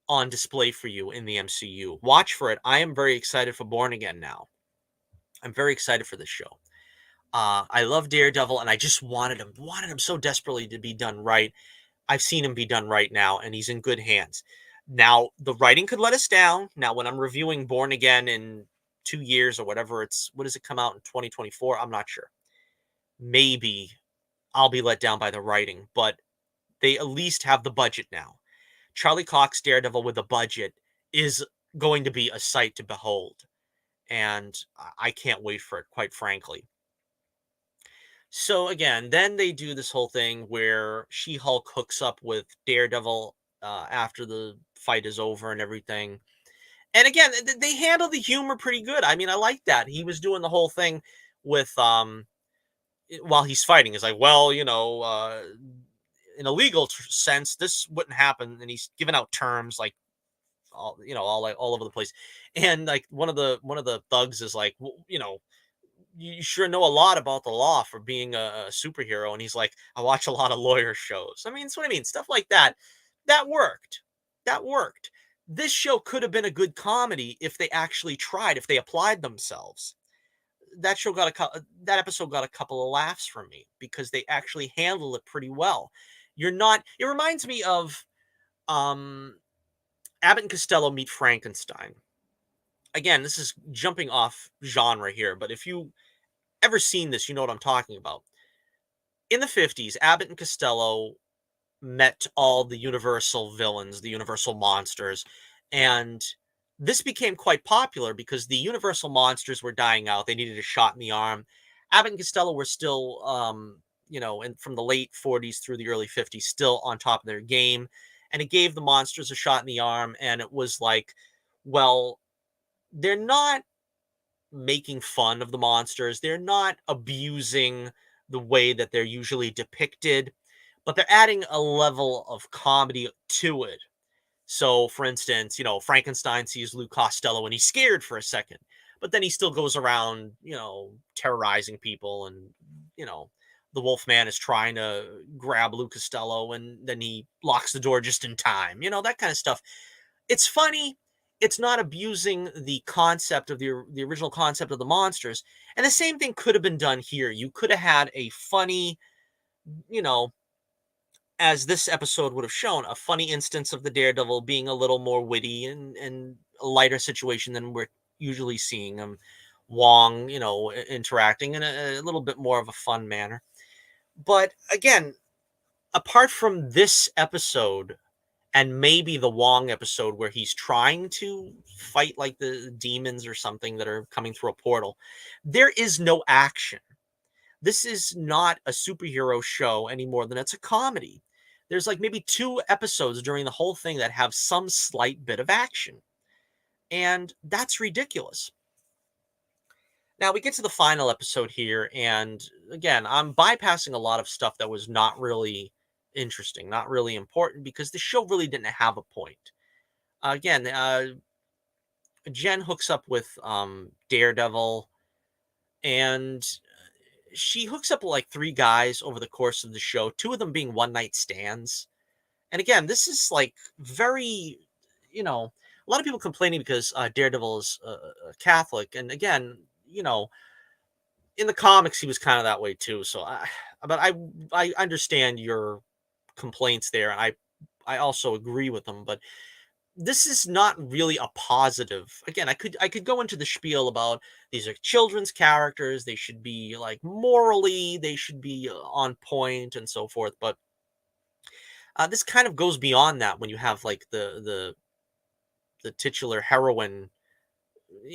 on display for you in the MCU. Watch for it. I am very excited for Born Again now. I'm very excited for this show. I love Daredevil, and I just wanted him so desperately to be done right. I've seen him be done right now, and he's in good hands. Now, the writing could let us down. Now, when I'm reviewing Born Again in 2 years or whatever, what does it come out in 2024? I'm not sure. Maybe I'll be let down by the writing, but they at least have the budget now. Charlie Cox Daredevil with a budget is going to be a sight to behold. And I can't wait for it, quite frankly. So again, then they do this whole thing where She-Hulk hooks up with Daredevil after the fight is over and everything. And again, they handle the humor pretty good. I mean, I like that. He was doing the whole thing with while he's fighting. Is like, well, in a legal sense, this wouldn't happen. And he's giving out terms like all over the place. And like one of the thugs is like, well, you sure know a lot about the law for being a superhero. And he's like, I watch a lot of lawyer shows. I mean, that's what I mean. Stuff like that. That worked. That worked. This show could have been a good comedy if they actually tried, if they applied themselves. That episode got a couple of laughs from me because they actually handled it pretty well. It reminds me of um Abbott and Costello Meet Frankenstein. Again, this is jumping off genre here, but if you ever seen this, you know what I'm talking about. In the 50s, Abbott and Costello met all the Universal villains, the Universal monsters, and this became quite popular because the Universal monsters were dying out. They needed a shot in the arm. Abbott and Costello were still, from the late 40s through the early 50s, still on top of their game. And it gave the monsters a shot in the arm. And it was like, well, they're not making fun of the monsters. They're not abusing the way that they're usually depicted, but they're adding a level of comedy to it. So, for instance, Frankenstein sees Lou Costello and he's scared for a second, but then he still goes around, terrorizing people. And, the Wolfman is trying to grab Lou Costello and then he locks the door just in time, that kind of stuff. It's funny. It's not abusing the concept of the original concept of the monsters. And the same thing could have been done here. You could have had a funny, you know, as this episode would have shown, a funny instance of the Daredevil being a little more witty and a lighter situation than we're usually seeing him. Wong, interacting in a little bit more of a fun manner. But again, apart from this episode, and maybe the Wong episode where he's trying to fight like the demons or something that are coming through a portal, there is no action. This is not a superhero show any more than it's a comedy. There's like maybe 2 episodes during the whole thing that have some slight bit of action. And that's ridiculous. Now we get to the final episode here, and again, I'm bypassing a lot of stuff that was not really interesting, not really important, because the show really didn't have a point. Again, Jen hooks up with Daredevil, and she hooks up with like 3 guys over the course of the show, 2 of them being one night stands. And again, this is like very, a lot of people complaining because Daredevil is a Catholic. And again, in the comics, he was kind of that way too. So, I understand your complaints there. And I also agree with them, but this is not really a positive. Again, I could go into the spiel about these are children's characters. They should be like morally, they should be on point and so forth. But This kind of goes beyond that when you have like the titular heroine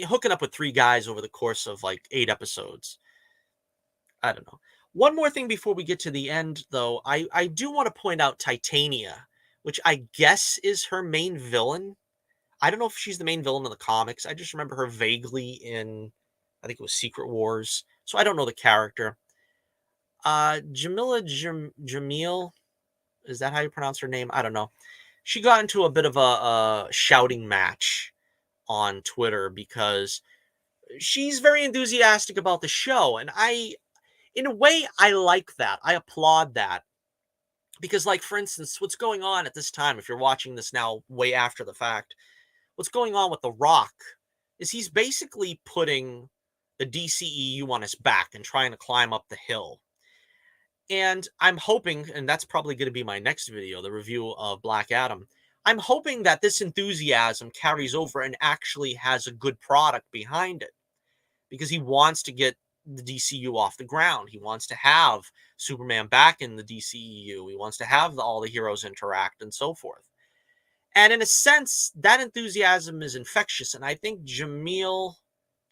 hooking up with three guys over the course of like 8 episodes. I don't know. One more thing before we get to the end, though, I do want to point out Titania, which I guess is her main villain. I don't know if she's the main villain in the comics. I just remember her vaguely in, I think it was Secret Wars. So I don't know the character. Jamil, is that how you pronounce her name? I don't know. She got into a bit of a shouting match on Twitter because she's very enthusiastic about the show, and in a way, I like that. I applaud that because, like, for instance, what's going on at this time, if you're watching this now way after the fact, what's going on with The Rock is he's basically putting the DCEU on his back and trying to climb up the hill. And I'm hoping, and that's probably going to be my next video, the review of Black Adam. I'm hoping that this enthusiasm carries over and actually has a good product behind it because he wants to get the DCU off the ground. He wants to have Superman back in the DCEU. He wants to have all the heroes interact and so forth. And in a sense, that enthusiasm is infectious. And I think Jamil,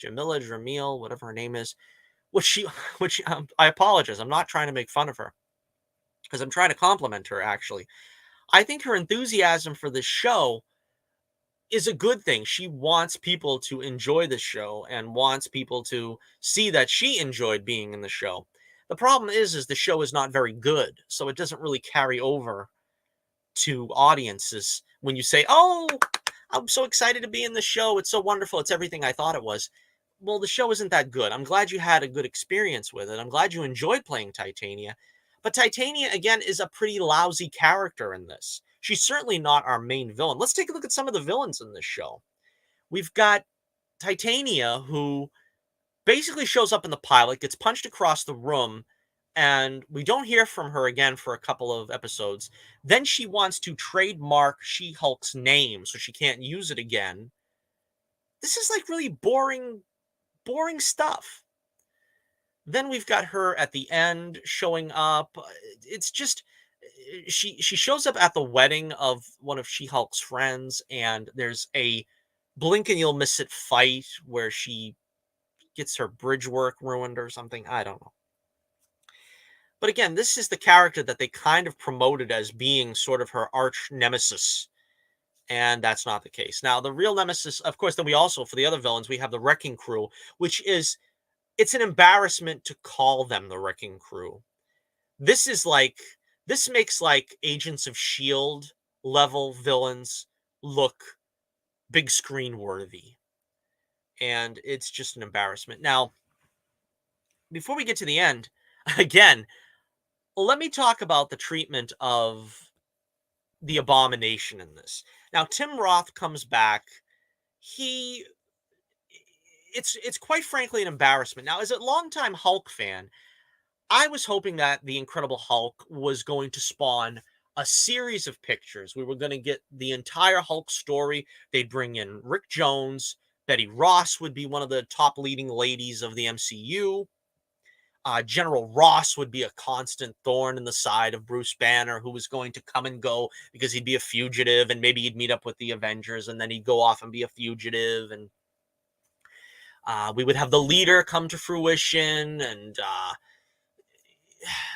whatever her name is, which I apologize. I'm not trying to make fun of her because I'm trying to compliment her, actually. I think her enthusiasm for this show is a good thing. She wants people to enjoy the show and wants people to see that she enjoyed being in the show. The problem is the show is not very good, so it doesn't really carry over to audiences when you say, "Oh, I'm so excited to be in the show. It's so wonderful. It's everything I thought it was." Well, the show isn't that good. I'm glad you had a good experience with it. I'm glad you enjoyed playing Titania. But Titania, again, is a pretty lousy character in this. She's certainly not our main villain. Let's take a look at some of the villains in this show. We've got Titania, who basically shows up in the pilot, gets punched across the room, and we don't hear from her again for a couple of episodes. Then she wants to trademark She-Hulk's name so she can't use it again. This is like really boring stuff. Then we've got her at the end showing up. It's just she shows up at the wedding of one of She-Hulk's friends, and there's a blink and you'll miss it fight where she gets her bridge work ruined or something. I don't know. But again, this is the character that they kind of promoted as being sort of her arch nemesis. And that's not the case. Now, the real nemesis, of course, then we also, for the other villains, we have the Wrecking Crew, which is, it's an embarrassment to call them the Wrecking Crew. This makes like Agents of S.H.I.E.L.D. level villains look big screen worthy. And it's just an embarrassment. Now, before we get to the end, again, let me talk about the treatment of the Abomination in this. Now, Tim Roth comes back. It's quite frankly an embarrassment. Now, as a longtime Hulk fan, I was hoping that the Incredible Hulk was going to spawn a series of pictures. We were going to get the entire Hulk story. They'd bring in Rick Jones. Betty Ross would be one of the top leading ladies of the MCU. General Ross would be a constant thorn in the side of Bruce Banner, who was going to come and go because he'd be a fugitive, and maybe he'd meet up with the Avengers, and then he'd go off and be a fugitive. And we would have the leader come to fruition, and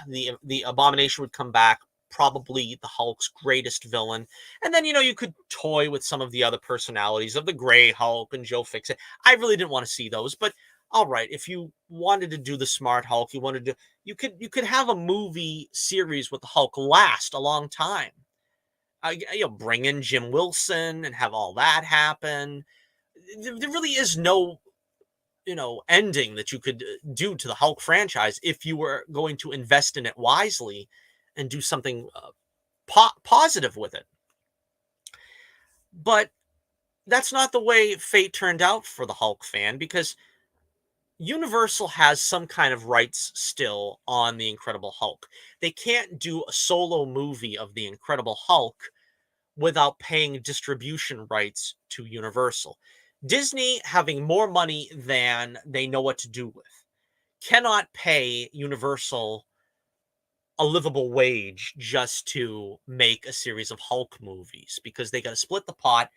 the Abomination would come back, probably the Hulk's greatest villain. And then, you could toy with some of the other personalities of the Gray Hulk and Joe Fixit. I really didn't want to see those, but all right, if you wanted to do the Smart Hulk, you could have a movie series with the Hulk last a long time. Bring in Jim Wilson and have all that happen. There really is no ending that you could do to the Hulk franchise if you were going to invest in it wisely and do something positive with it. But that's not the way fate turned out for the Hulk fan, because Universal has some kind of rights still on the Incredible Hulk. They can't do a solo movie of the Incredible Hulk without paying distribution rights to Universal. Disney, having more money than they know what to do with, cannot pay Universal a livable wage just to make a series of Hulk movies because they got to split the pot.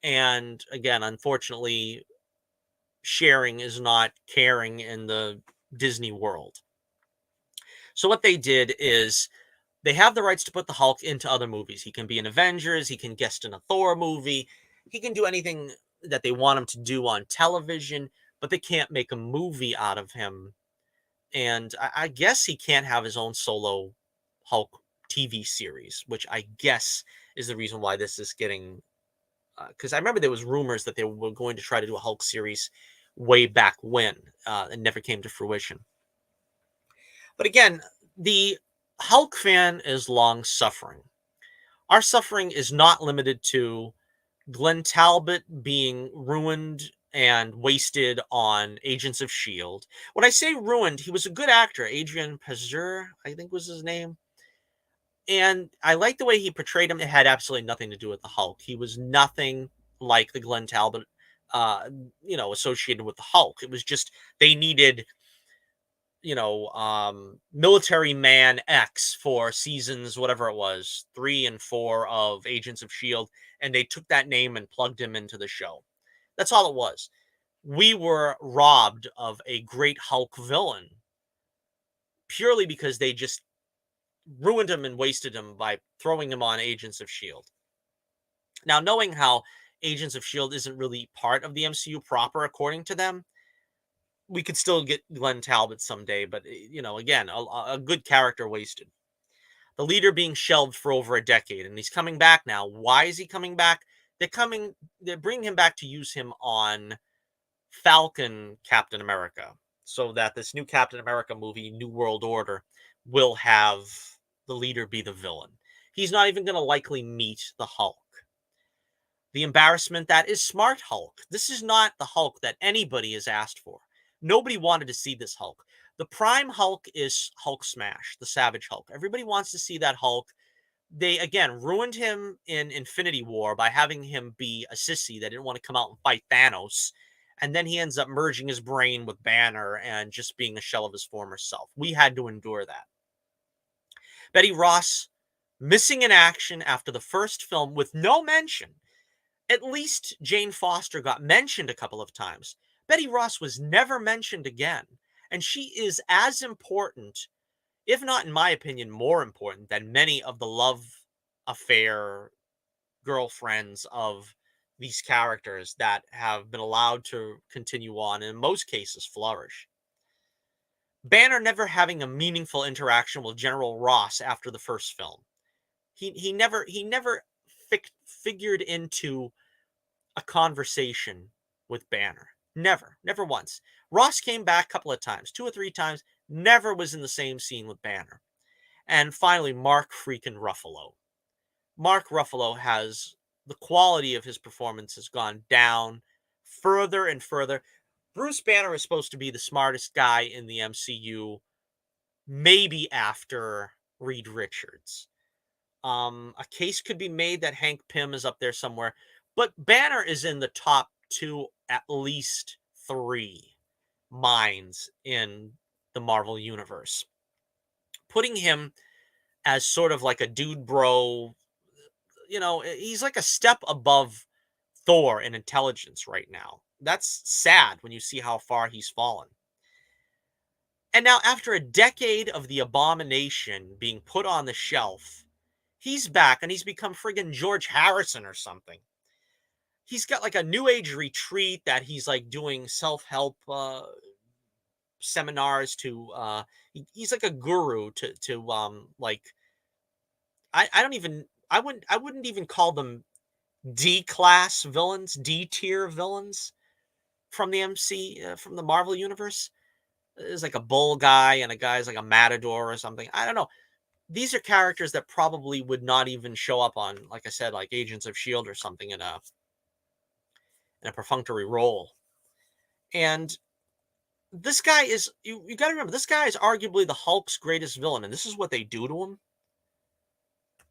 And again, unfortunately, sharing is not caring in the Disney world. So what they did is they have the rights to put the Hulk into other movies. He can be in Avengers, he can guest in a Thor movie, he can do anything that they want him to do on television, but they can't make a movie out of him. And I guess he can't have his own solo Hulk TV series, which I guess is the reason why this is getting. Because I remember there was rumors that they were going to try to do a Hulk series way back when, and never came to fruition. But again, the Hulk fan is long suffering. Our suffering is not limited to Glenn Talbot being ruined and wasted on Agents of S.H.I.E.L.D. When I say ruined, he was a good actor. Adrian Pazur, I think was his name. And I like the way he portrayed him. It had absolutely nothing to do with the Hulk. He was nothing like the Glenn Talbot, uh, associated with the Hulk. It was just they needed military man X for seasons, whatever it was, 3 and 4 of Agents of S.H.I.E.L.D., and they took that name and plugged him into the show. That's all it was. We were robbed of a great Hulk villain purely because they just ruined him and wasted him by throwing him on Agents of S.H.I.E.L.D. Now, knowing how Agents of S.H.I.E.L.D. isn't really part of the MCU proper, according to them, we could still get Glenn Talbot someday, but again, a good character wasted. The leader being shelved for over a decade, and he's coming back now. Why is he coming back? They're bringing him back to use him on Falcon Captain America, so that this new Captain America movie, New World Order, will have the leader be the villain. He's not even going to likely meet the Hulk. The embarrassment that is Smart Hulk. This is not the Hulk that anybody has asked for. Nobody wanted to see this Hulk. The Prime Hulk is Hulk Smash, the Savage Hulk. Everybody wants to see that Hulk. They, again, ruined him in Infinity War by having him be a sissy that didn't want to come out and fight Thanos. And then he ends up merging his brain with Banner and just being a shell of his former self. We had to endure that. Betty Ross missing in action after the first film with no mention. At least Jane Foster got mentioned a couple of times. Betty Ross was never mentioned again. And she is as important, if not, in my opinion, more important than many of the love affair girlfriends of these characters that have been allowed to continue on and in most cases flourish. Banner never having a meaningful interaction with General Ross after the first film. He never figured into a conversation with Banner. Never once. Ross came back a couple of times, 2 or 3 times, never was in the same scene with Banner. And finally, Mark freaking Ruffalo. Mark Ruffalo has the quality of his performance has gone down further and further. Bruce Banner is supposed to be the smartest guy in the MCU, maybe after Reed Richards. A case could be made that Hank Pym is up there somewhere, but Banner is in the top 2, at least 3 minds in the Marvel Universe. Putting him as sort of like a dude bro, he's like a step above Thor in intelligence right now. That's sad when you see how far he's fallen. And now, after a decade of the Abomination being put on the shelf, he's back and he's become friggin' George Harrison or something. He's got like a new age retreat that he's like doing self-help seminars to he's like a guru to like I wouldn't even call them D class villains, D tier villains from the Marvel universe. There's like a bull guy and a guy's like a matador or something. I don't know. These are characters that probably would not even show up on, like I said, like Agents of S.H.I.E.L.D. or something in a perfunctory role. And this guy is, you got to remember, this guy is arguably the Hulk's greatest villain, and this is what they do to him.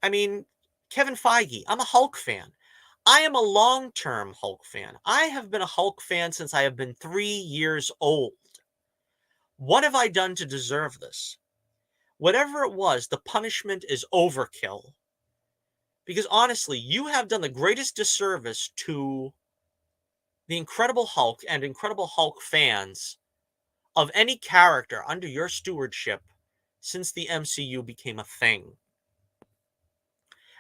I mean, Kevin Feige, I'm a Hulk fan. I am a long-term Hulk fan. I have been a Hulk fan since I have been 3 years old. What have I done to deserve this? whatever it was, the punishment is overkill. Because honestly, you have done the greatest disservice to the Incredible Hulk and Incredible Hulk fans of any character under your stewardship since the MCU became a thing.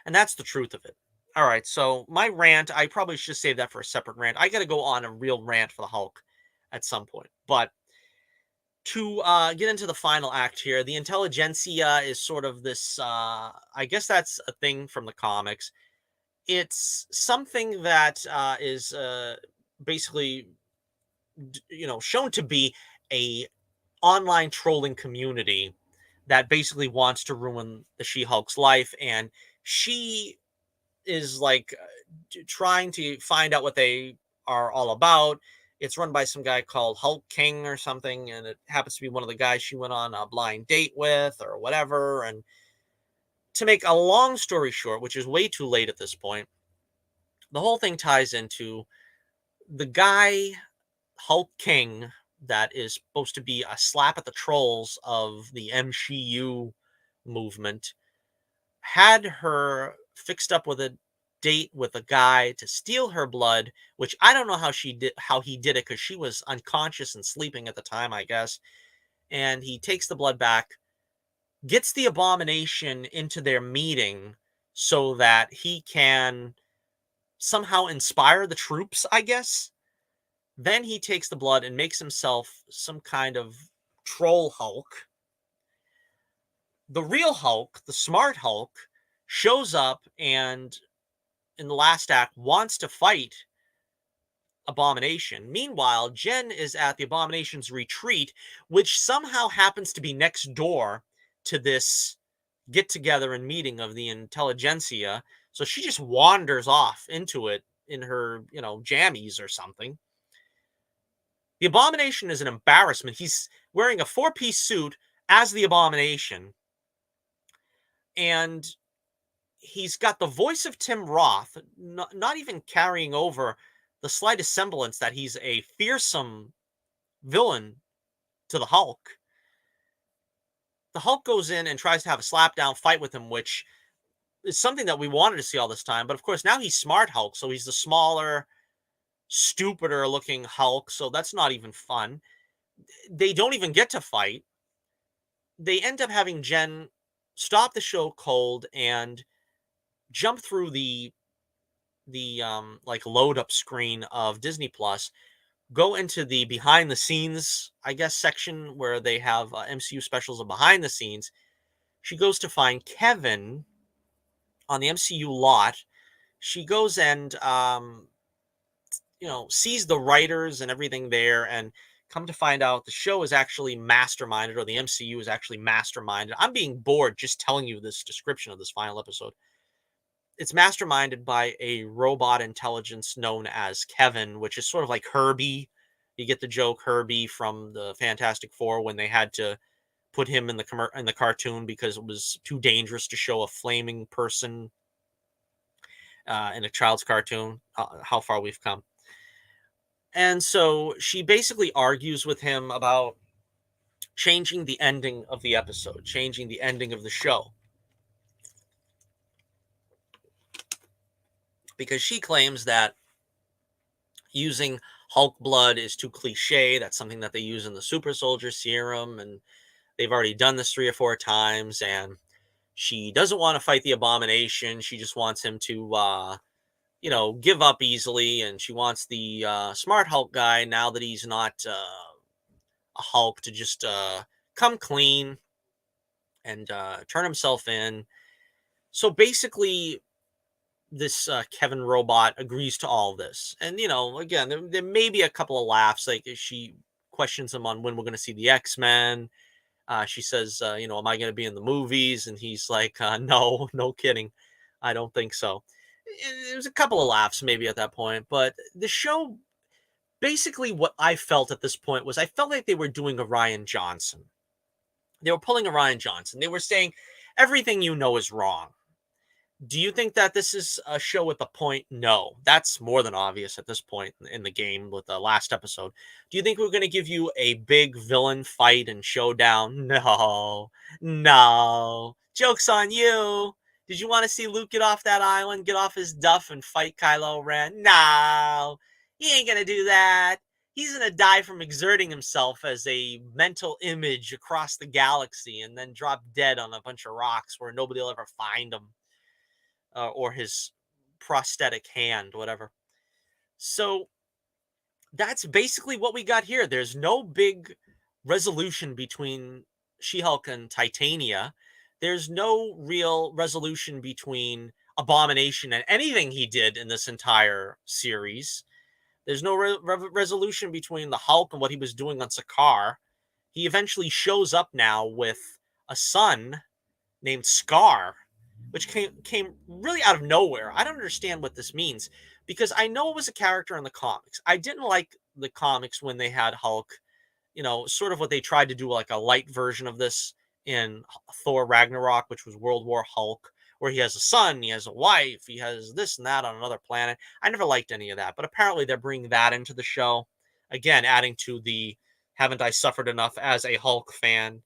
And that's the truth of it. All right, so my rant, I probably should save that for a separate rant. I got to go on a real rant for the Hulk at some point. But to get into the final act here, the intelligentsia is sort of this, I guess that's a thing from the comics. It's something that is basically, shown to be a online trolling community that basically wants to ruin the She-Hulk's life, and she is like trying to find out what they are all about. It's run by some guy called Hulk King or something, and it happens to be one of the guys she went on a blind date with or whatever. And to make a long story short, which is way too late at this point, the whole thing ties into the guy Hulk King that is supposed to be a slap at the trolls of the MCU movement had her fixed up with a date with a guy to steal her blood, which I don't know how he did it because she was unconscious and sleeping at the time, I guess. And he takes the blood back, gets the Abomination into their meeting so that he can somehow inspire the troops, I guess. Then he takes the blood and makes himself some kind of troll Hulk. The real Hulk, the smart Hulk, shows up and in the last act wants to fight Abomination. Meanwhile, Jen is at the Abomination's retreat, which somehow happens to be next door to this get together and meeting of the intelligentsia. So she just wanders off into it in her, jammies or something. The Abomination is an embarrassment. He's wearing a four-piece suit as the Abomination, and he's got the voice of Tim Roth, not even carrying over the slightest semblance that he's a fearsome villain to the Hulk. The Hulk goes in and tries to have a slapdown fight with him, which is something that we wanted to see all this time. But of course, now he's Smart Hulk, so he's the smaller, stupider looking Hulk, so that's not even fun. They don't even get to fight. They end up having Jen stop the show cold and jump through the like load up screen of Disney Plus, go into the behind the scenes, I guess, section where they have MCU specials of behind the scenes. She goes to find Kevin on the MCU lot. She goes and sees the writers and everything there, and come to find out the show is actually masterminded, or the MCU is actually masterminded. I'm being bored just telling you this description of this final episode. It's masterminded by a robot intelligence known as Kevin, which is sort of like Herbie. You get the joke Herbie from the Fantastic Four when they had to put him in the cartoon because it was too dangerous to show a flaming person in a child's cartoon. How far we've come. And so she basically argues with him about changing the ending of the episode, changing the ending of the show. Because she claims that using Hulk blood is too cliche. That's something that they use in the super soldier serum, and they've already done this 3 or 4 times, and she doesn't want to fight the Abomination. She just wants him to give up easily, and she wants the smart Hulk guy, now that he's not a Hulk, to just come clean and turn himself in. So basically, this Kevin robot agrees to all this. And, again, there may be a couple of laughs. Like, she questions him on when we're going to see the X-Men. She says, am I going to be in the movies? And he's like, no, no kidding. I don't think so. There was a couple of laughs maybe at that point. But the show, basically what I felt at this point was I felt like they were doing a Rian Johnson. They were pulling a Rian Johnson. They were saying, everything you know is wrong. Do you think that this is a show with a point? No. That's more than obvious at this point in the game with the last episode. Do you think we're going to give you a big villain fight and showdown? No. No. Joke's on you. Did you want to see Luke get off that island, get off his duff, and fight Kylo Ren? No. He ain't going to do that. He's going to die from exerting himself as a mental image across the galaxy and then drop dead on a bunch of rocks where nobody will ever find him, or his prosthetic hand, whatever. So that's basically what we got here. There's no big resolution between She-Hulk and Titania. There's no real resolution between Abomination and anything he did in this entire series. There's no resolution between the Hulk and what he was doing on Sakaar. He eventually shows up now with a son named Scar, which came really out of nowhere. I don't understand what this means because I know it was a character in the comics. I didn't like the comics when they had Hulk, sort of what they tried to do, like a light version of this in Thor Ragnarok, which was World War Hulk, where he has a son, he has a wife, he has this and that on another planet. I never liked any of that, but apparently they're bringing that into the show. Again, adding to the haven't I suffered enough as a Hulk fan.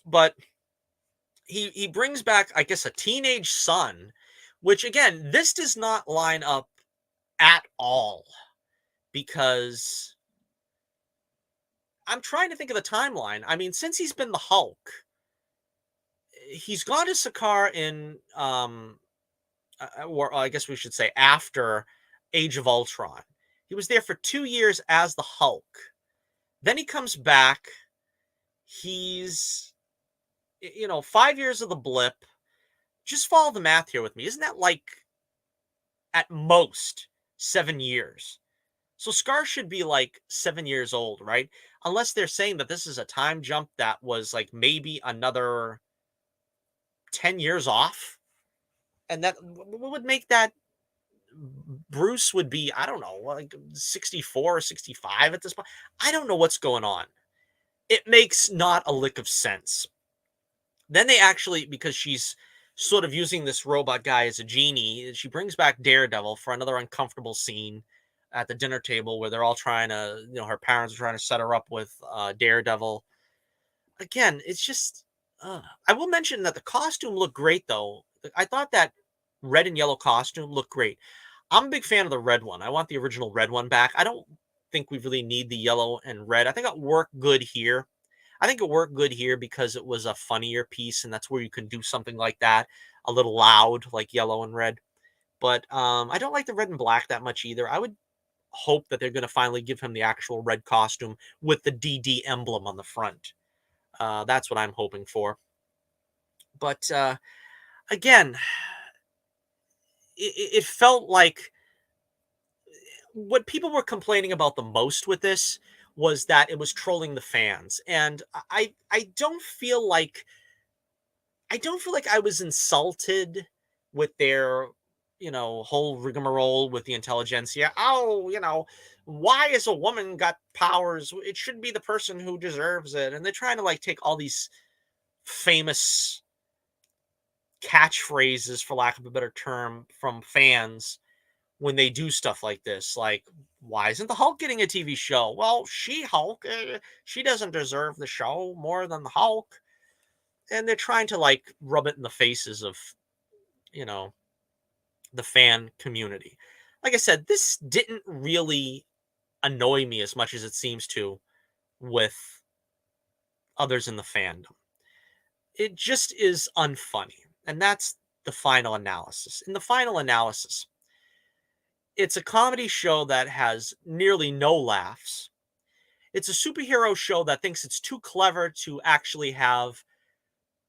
But he brings back, I guess, a teenage son, which again, this does not line up at all because I'm trying to think of the timeline. I mean, since he's been the Hulk, he's gone to Sakaar in, or I guess we should say after Age of Ultron. He was there for 2 years as the Hulk. Then he comes back. He's, 5 years of the blip. Just follow the math here with me. Isn't that like at most 7 years? So Scar should be like 7 years old, right? Unless they're saying that this is a time jump that was like maybe another 10 years off. And that would make that Bruce would be, I don't know, like 64 or 65 at this point. I don't know what's going on. It makes not a lick of sense. Then they actually, because she's sort of using this robot guy as a genie, she brings back Daredevil for another uncomfortable scene at the dinner table where they're all trying to, her parents are trying to set her up with Daredevil. Again, it's just, I will mention that the costume looked great, though. I thought that red and yellow costume looked great. I'm a big fan of the red one. I want the original red one back. I don't think we really need the yellow and red. I think it worked good here. I think it worked good here because it was a funnier piece, and that's where you can do something like that, a little loud, like yellow and red. But I don't like the red and black that much either. I would hope that they're going to finally give him the actual red costume with the DD emblem on the front. That's what I'm hoping for. But again, it felt like what people were complaining about the most with this was that it was trolling the fans, and I don't feel like I was insulted with their, whole rigmarole with the intelligentsia. Oh, why is a woman got powers? It should be the person who deserves it. And they're trying to like take all these famous catchphrases, for lack of a better term, from fans when they do stuff like this. Like, why isn't the Hulk getting a TV show? Well, She-Hulk, she doesn't deserve the show more than the Hulk. And they're trying to like rub it in the faces of, you know, the fan community. Like I said, this didn't really annoy me as much as it seems to with others in the fandom. It just is unfunny. And that's the final analysis. In the final analysis, it's a comedy show that has nearly no laughs. It's a superhero show that thinks it's too clever to actually have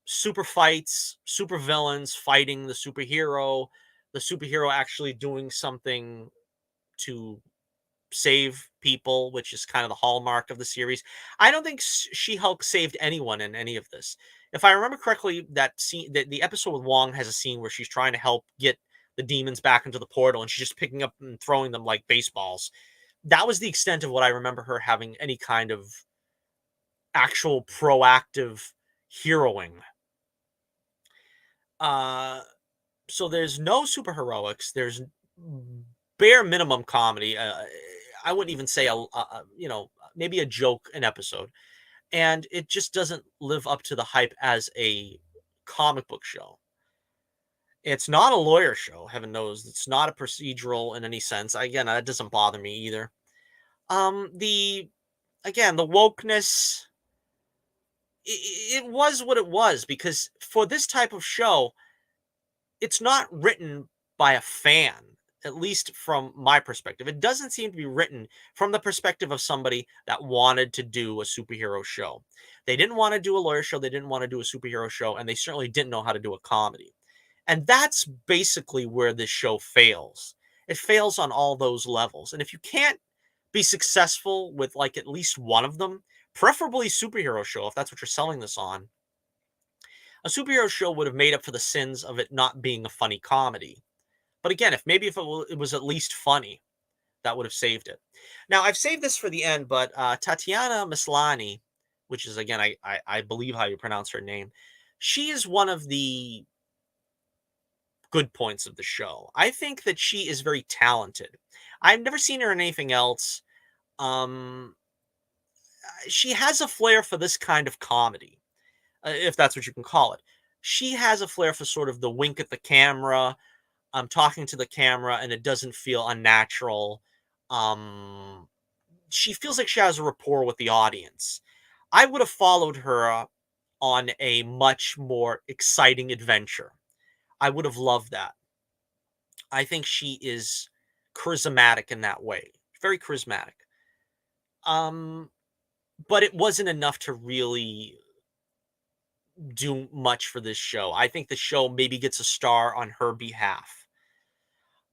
super fights, super villains fighting the superhero actually doing something to save people, which is kind of the hallmark of the series. I don't think She-Hulk saved anyone in any of this. If I remember correctly, that scene, the episode with Wong has a scene where she's trying to help get the demons back into the portal, and she's just picking up and throwing them like baseballs. That was the extent of what I remember her having any kind of actual proactive heroing. Uh, so there's no superheroics. There's bare minimum comedy. I wouldn't even say maybe a joke an episode, and it just doesn't live up to the hype as a comic book show. It's not a lawyer show, heaven knows. It's not a procedural in any sense. Again, that doesn't bother me either. The again, the wokeness, it was what it was, because for this type of show, it's not written by a fan, at least from my perspective. It doesn't seem to be written from the perspective of somebody that wanted to do a superhero show. They didn't want to do a lawyer show, they didn't want to do a superhero show, and they certainly didn't know how to do a comedy. And that's basically where this show fails. It fails on all those levels. And if you can't be successful with like at least one of them, preferably superhero show, if that's what you're selling this on, a superhero show would have made up for the sins of it not being a funny comedy. But again, if it was at least funny, that would have saved it. Now, I've saved this for the end, but Tatiana Maslany, which is again, I believe how you pronounce her name, she is one of the good points of the show. I think that she is very talented. I've never seen her in anything else. Um, she has a flair for this kind of comedy, if that's what you can call it. She has a flair for sort of the wink at the camera, talking to the camera, and it doesn't feel unnatural. Um, she feels like she has a rapport with the audience. I would have followed her on a much more exciting adventure. I would have loved that. I think she is charismatic in that way, very charismatic. Um, but it wasn't enough to really do much for this show. I think the show maybe gets a star on her behalf.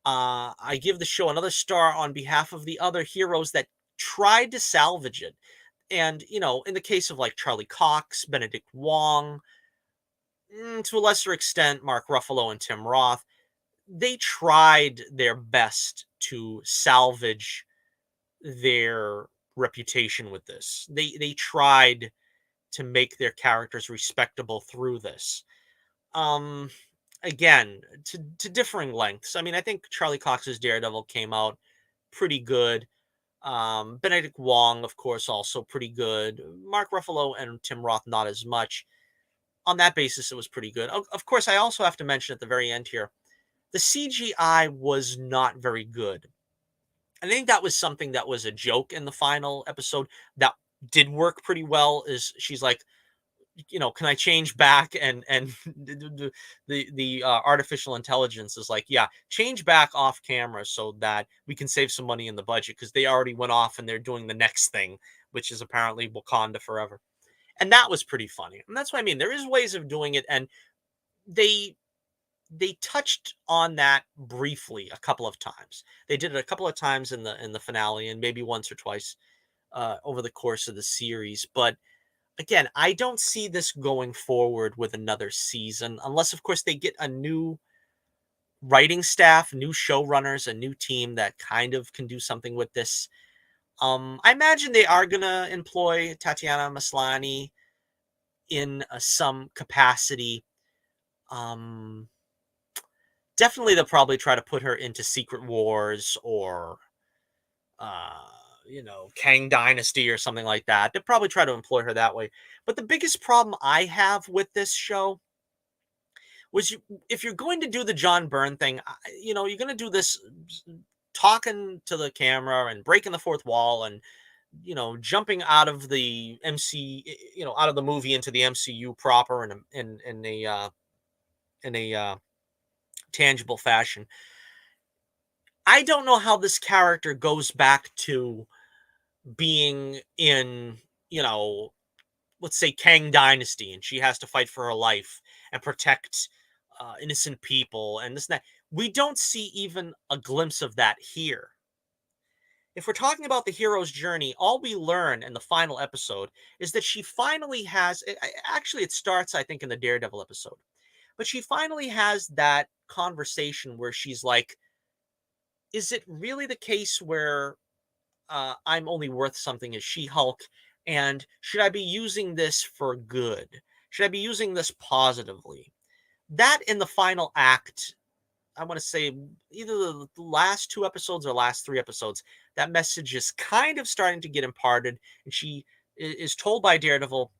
I give the show another star on behalf of the other heroes that tried to salvage it. And, in the case of like Charlie Cox, Benedict Wong, to a lesser extent, Mark Ruffalo and Tim Roth, they tried their best to salvage their reputation with this. They tried to make their characters respectable through this. Um, Again, to differing lengths. I mean, I think Charlie Cox's Daredevil came out pretty good. Benedict Wong, of course, also pretty good. Mark Ruffalo and Tim Roth, not as much. On that basis, it was pretty good. Of course, I also have to mention at the very end here, the CGI was not very good. I think that was something that was a joke in the final episode that did work pretty well. Is she's like, can I change back? And the artificial intelligence is like, yeah, change back off camera so that we can save some money in the budget, because they already went off and they're doing the next thing, which is apparently Wakanda Forever. And that was pretty funny. And that's what I mean. There is ways of doing it, and they they touched on that briefly a couple of times. They did it a couple of times in the finale, and maybe once or twice over the course of the series. But again, I don't see this going forward with another season, unless, of course, they get a new writing staff, new showrunners, a new team that kind of can do something with this. I imagine they are gonna employ Tatiana Maslany in some capacity. Um, Definitely, they'll probably try to put her into Secret Wars or uh, Kang Dynasty or something like that. They'll probably try to employ her that way. But the biggest problem I have with this show was, if you're going to do the John Byrne thing, you're going to do this talking to the camera and breaking the fourth wall and jumping out of the out of the movie into the MCU proper in a tangible fashion. I don't know how this character goes back to being in, let's say Kang Dynasty, and she has to fight for her life and protect innocent people and this and that. We don't see even a glimpse of that here. If we're talking about the hero's journey, all we learn in the final episode is that she finally has. Actually, it starts, I think, in the Daredevil episode, but she finally has that conversation where she's like, "Is it really the case where I'm only worth something as She-Hulk, and should I be using this for good? Should I be using this positively?" That in the final act, I want to say either the last 2 episodes or last 3 episodes, that message is kind of starting to get imparted, and she is told by Daredevil,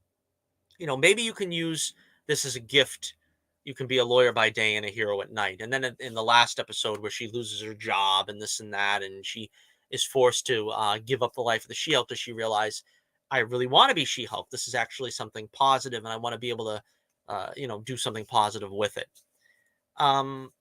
maybe you can use this as a gift. You can be a lawyer by day and a hero at night. And then in the last episode where she loses her job and this and that, and she is forced to give up the life of the She-Hulk, does she realize, I really want to be She-Hulk. This is actually something positive, and I want to be able to, do something positive with it. Um,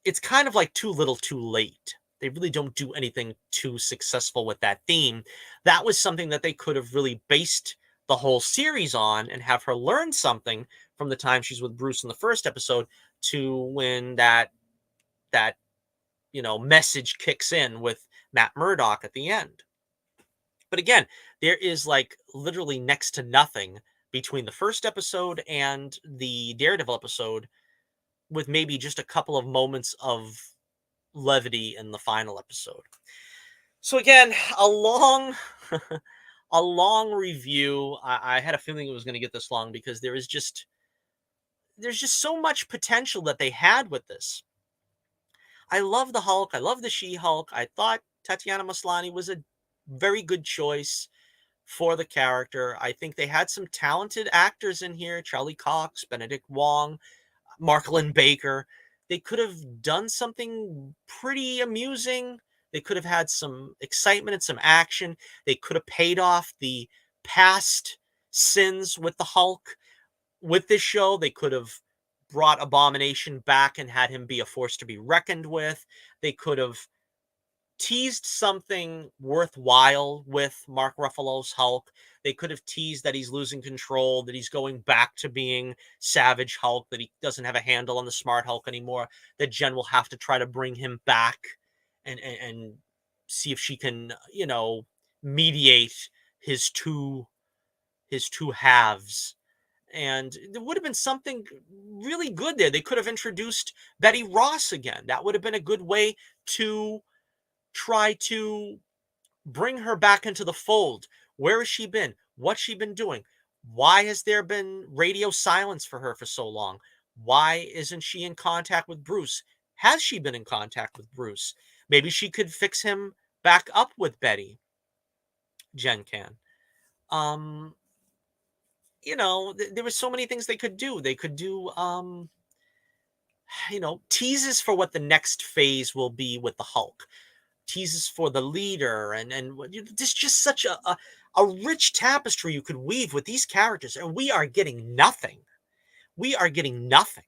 it's kind of like too little, too late. They really don't do anything too successful with that theme. That was something that they could have really based the whole series on and have her learn something from the time she's with Bruce in the first episode to when that message kicks in with Matt Murdock at the end. But again, there is like literally next to nothing between the first episode and the Daredevil episode, with maybe just a couple of moments of levity in the final episode. So again, a long a long review. I had a feeling it was going to get this long because there's just so much potential that they had with this. I love the Hulk. I love the She-Hulk. I thought Tatiana Maslany was a very good choice for the character. I think they had some talented actors in here: Charlie Cox, Benedict Wong, Marklin Baker. They could have done something pretty amusing. They could have had some excitement and some action. They could have paid off the past sins with the Hulk. With this show, they could have brought Abomination back and had him be a force to be reckoned with. They could have teased something worthwhile with Mark Ruffalo's Hulk. They could have teased that he's losing control, that he's going back to being Savage Hulk, that he doesn't have a handle on the Smart Hulk anymore, that Jen will have to try to bring him back and see if she can, mediate his two halves. And there would have been something really good there. They could have introduced Betty Ross again. That would have been a good way to try to bring her back into the fold. Where has she been? What's she been doing? Why has there been radio silence for her for so long? Why isn't she in contact with Bruce? Has she been in contact with Bruce? Maybe she could fix him back up with Betty. Jen can. Um, there were so many things they could do. They could do teases for what the next phase will be with the Hulk, teases for the leader, and there's just such a rich tapestry you could weave with these characters, and we are getting nothing. We are getting nothing.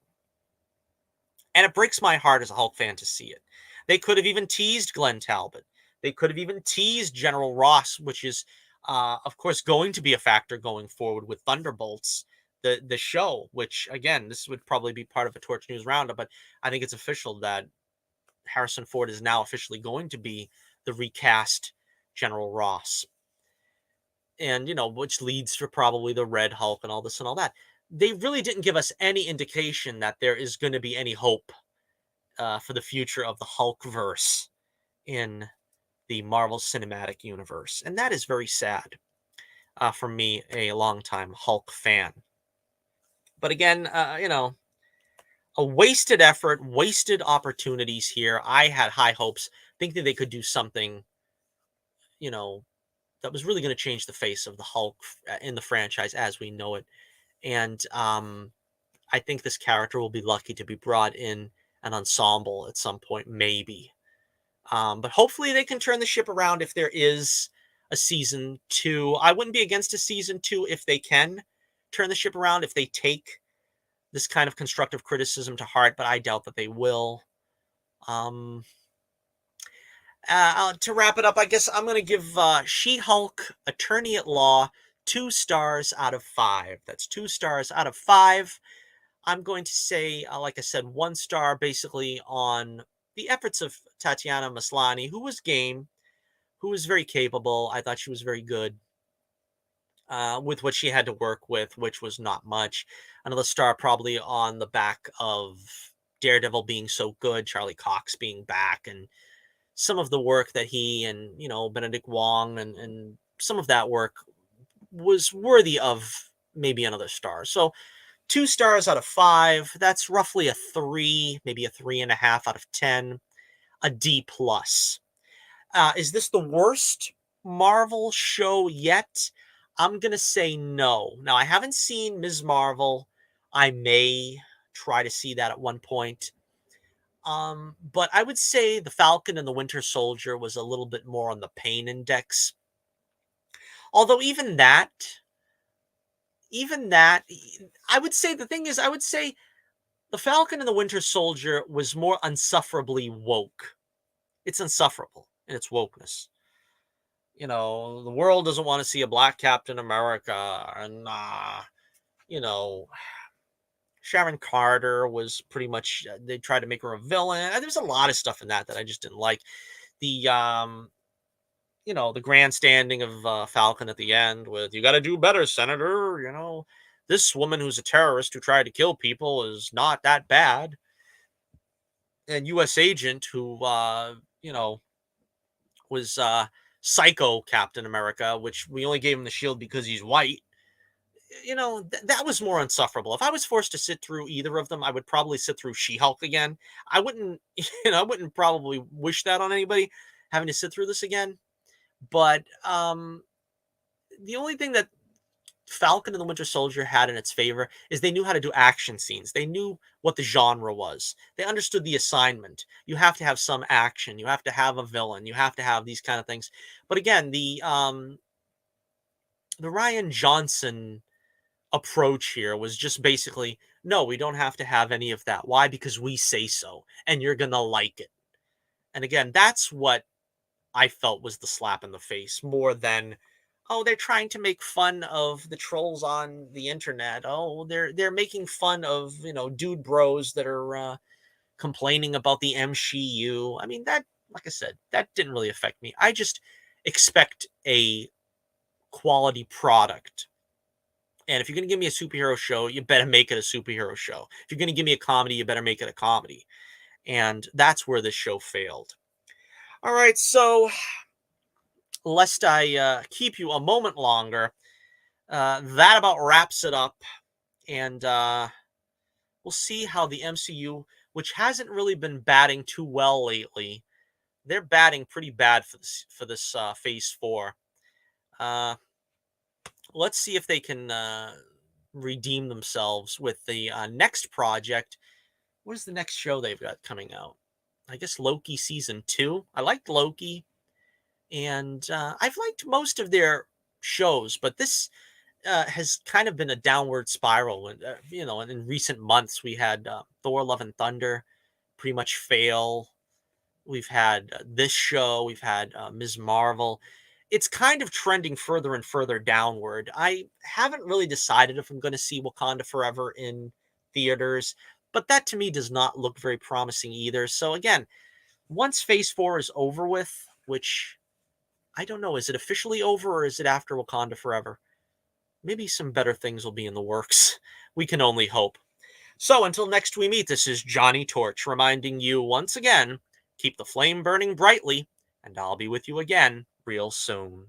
And it breaks my heart as a Hulk fan to see it. They could have even teased Glenn Talbot. They could have even teased General Ross, which is, of course, going to be a factor going forward with Thunderbolts, the show, which, again, this would probably be part of a Torch News roundup, but I think it's official that Harrison Ford is now officially going to be the recast General Ross. And, which leads to probably the Red Hulk and all this and all that. They really didn't give us any indication that there is going to be any hope for the future of the Hulkverse in the Marvel Cinematic Universe. And that is very sad for me, a longtime Hulk fan. But again, a wasted effort, wasted opportunities here. I had high hopes, thinking they could do something, that was really going to change the face of the Hulk in the franchise as we know it. And I think this character will be lucky to be brought in an ensemble at some point, maybe. But hopefully they can turn the ship around if there is a season 2. I wouldn't be against a season 2 if they can turn the ship around, if they take this kind of constructive criticism to heart, but I doubt that they will. To wrap it up, I guess I'm going to give She-Hulk Attorney at Law 2 stars out of 5. That's 2 stars out of 5. I'm going to say, like I said, 1 star basically on the efforts of Tatiana Maslany, who was game, who was very capable. I thought she was very good with what she had to work with, which was not much. Another star probably on the back of Daredevil being so good, Charlie Cox being back, and some of the work that he and, Benedict Wong and some of that work was worthy of maybe another star. So 2 stars out of 5. That's roughly a 3, maybe a 3.5 out of 10. A D plus. Is this the worst Marvel show yet? I'm gonna say no. Now I haven't seen Ms. Marvel. I may try to see that at one point. But I would say the Falcon and the Winter Soldier was a little bit more on the pain index. Although even that, I would say the thing is, I would say the Falcon and the Winter Soldier was more unsufferably woke. It's insufferable in its wokeness. The world doesn't want to see a black Captain America, and you know, Sharon Carter was pretty much they tried to make her a villain. There's a lot of stuff in that I just didn't like. The the grandstanding of Falcon at the end with "You got to do better, Senator." This woman who's a terrorist who tried to kill people is not that bad. And U.S. agent who was Psycho Captain America, which we only gave him the shield because he's white. That was more insufferable. If I was forced to sit through either of them, I would probably sit through She-Hulk again. I wouldn't, I wouldn't probably wish that on anybody, having to sit through this again. But the only thing that Falcon and the Winter Soldier had in its favor is they knew how to do action scenes. They knew what the genre was. They understood the assignment. You have to have some action. You have to have a villain. You have to have these kind of things. But again, the Ryan Johnson approach here was just basically, no, we don't have to have any of that. Why? Because we say so, and you're gonna like it. And again, that's what I felt was the slap in the face more than, oh, they're trying to make fun of the trolls on the internet. Oh, they're making fun of dude bros that are complaining about the MCU. I mean, that, like I said, that didn't really affect me. I just expect a quality product. And if you're going to give me a superhero show, you better make it a superhero show. If you're going to give me a comedy, you better make it a comedy. And that's where this show failed. All right, so lest I keep you a moment longer, that about wraps it up. And we'll see how the MCU, which hasn't really been batting too well lately, they're batting pretty bad for this Phase 4. Let's see if they can redeem themselves with the next project. What is the next show they've got coming out? I guess Loki season 2. I liked Loki, and I've liked most of their shows, but this has kind of been a downward spiral. And in recent months we had Thor: Love and Thunder pretty much fail. We've had this show. We've had Ms. Marvel. It's kind of trending further and further downward. I haven't really decided if I'm going to see Wakanda Forever in theaters, but that to me does not look very promising either. So again, once Phase 4 is over with, which I don't know, is it officially over or is it after Wakanda Forever? Maybe some better things will be in the works. We can only hope. So until next we meet, this is Johnny Torch reminding you once again, keep the flame burning brightly, and I'll be with you again real soon.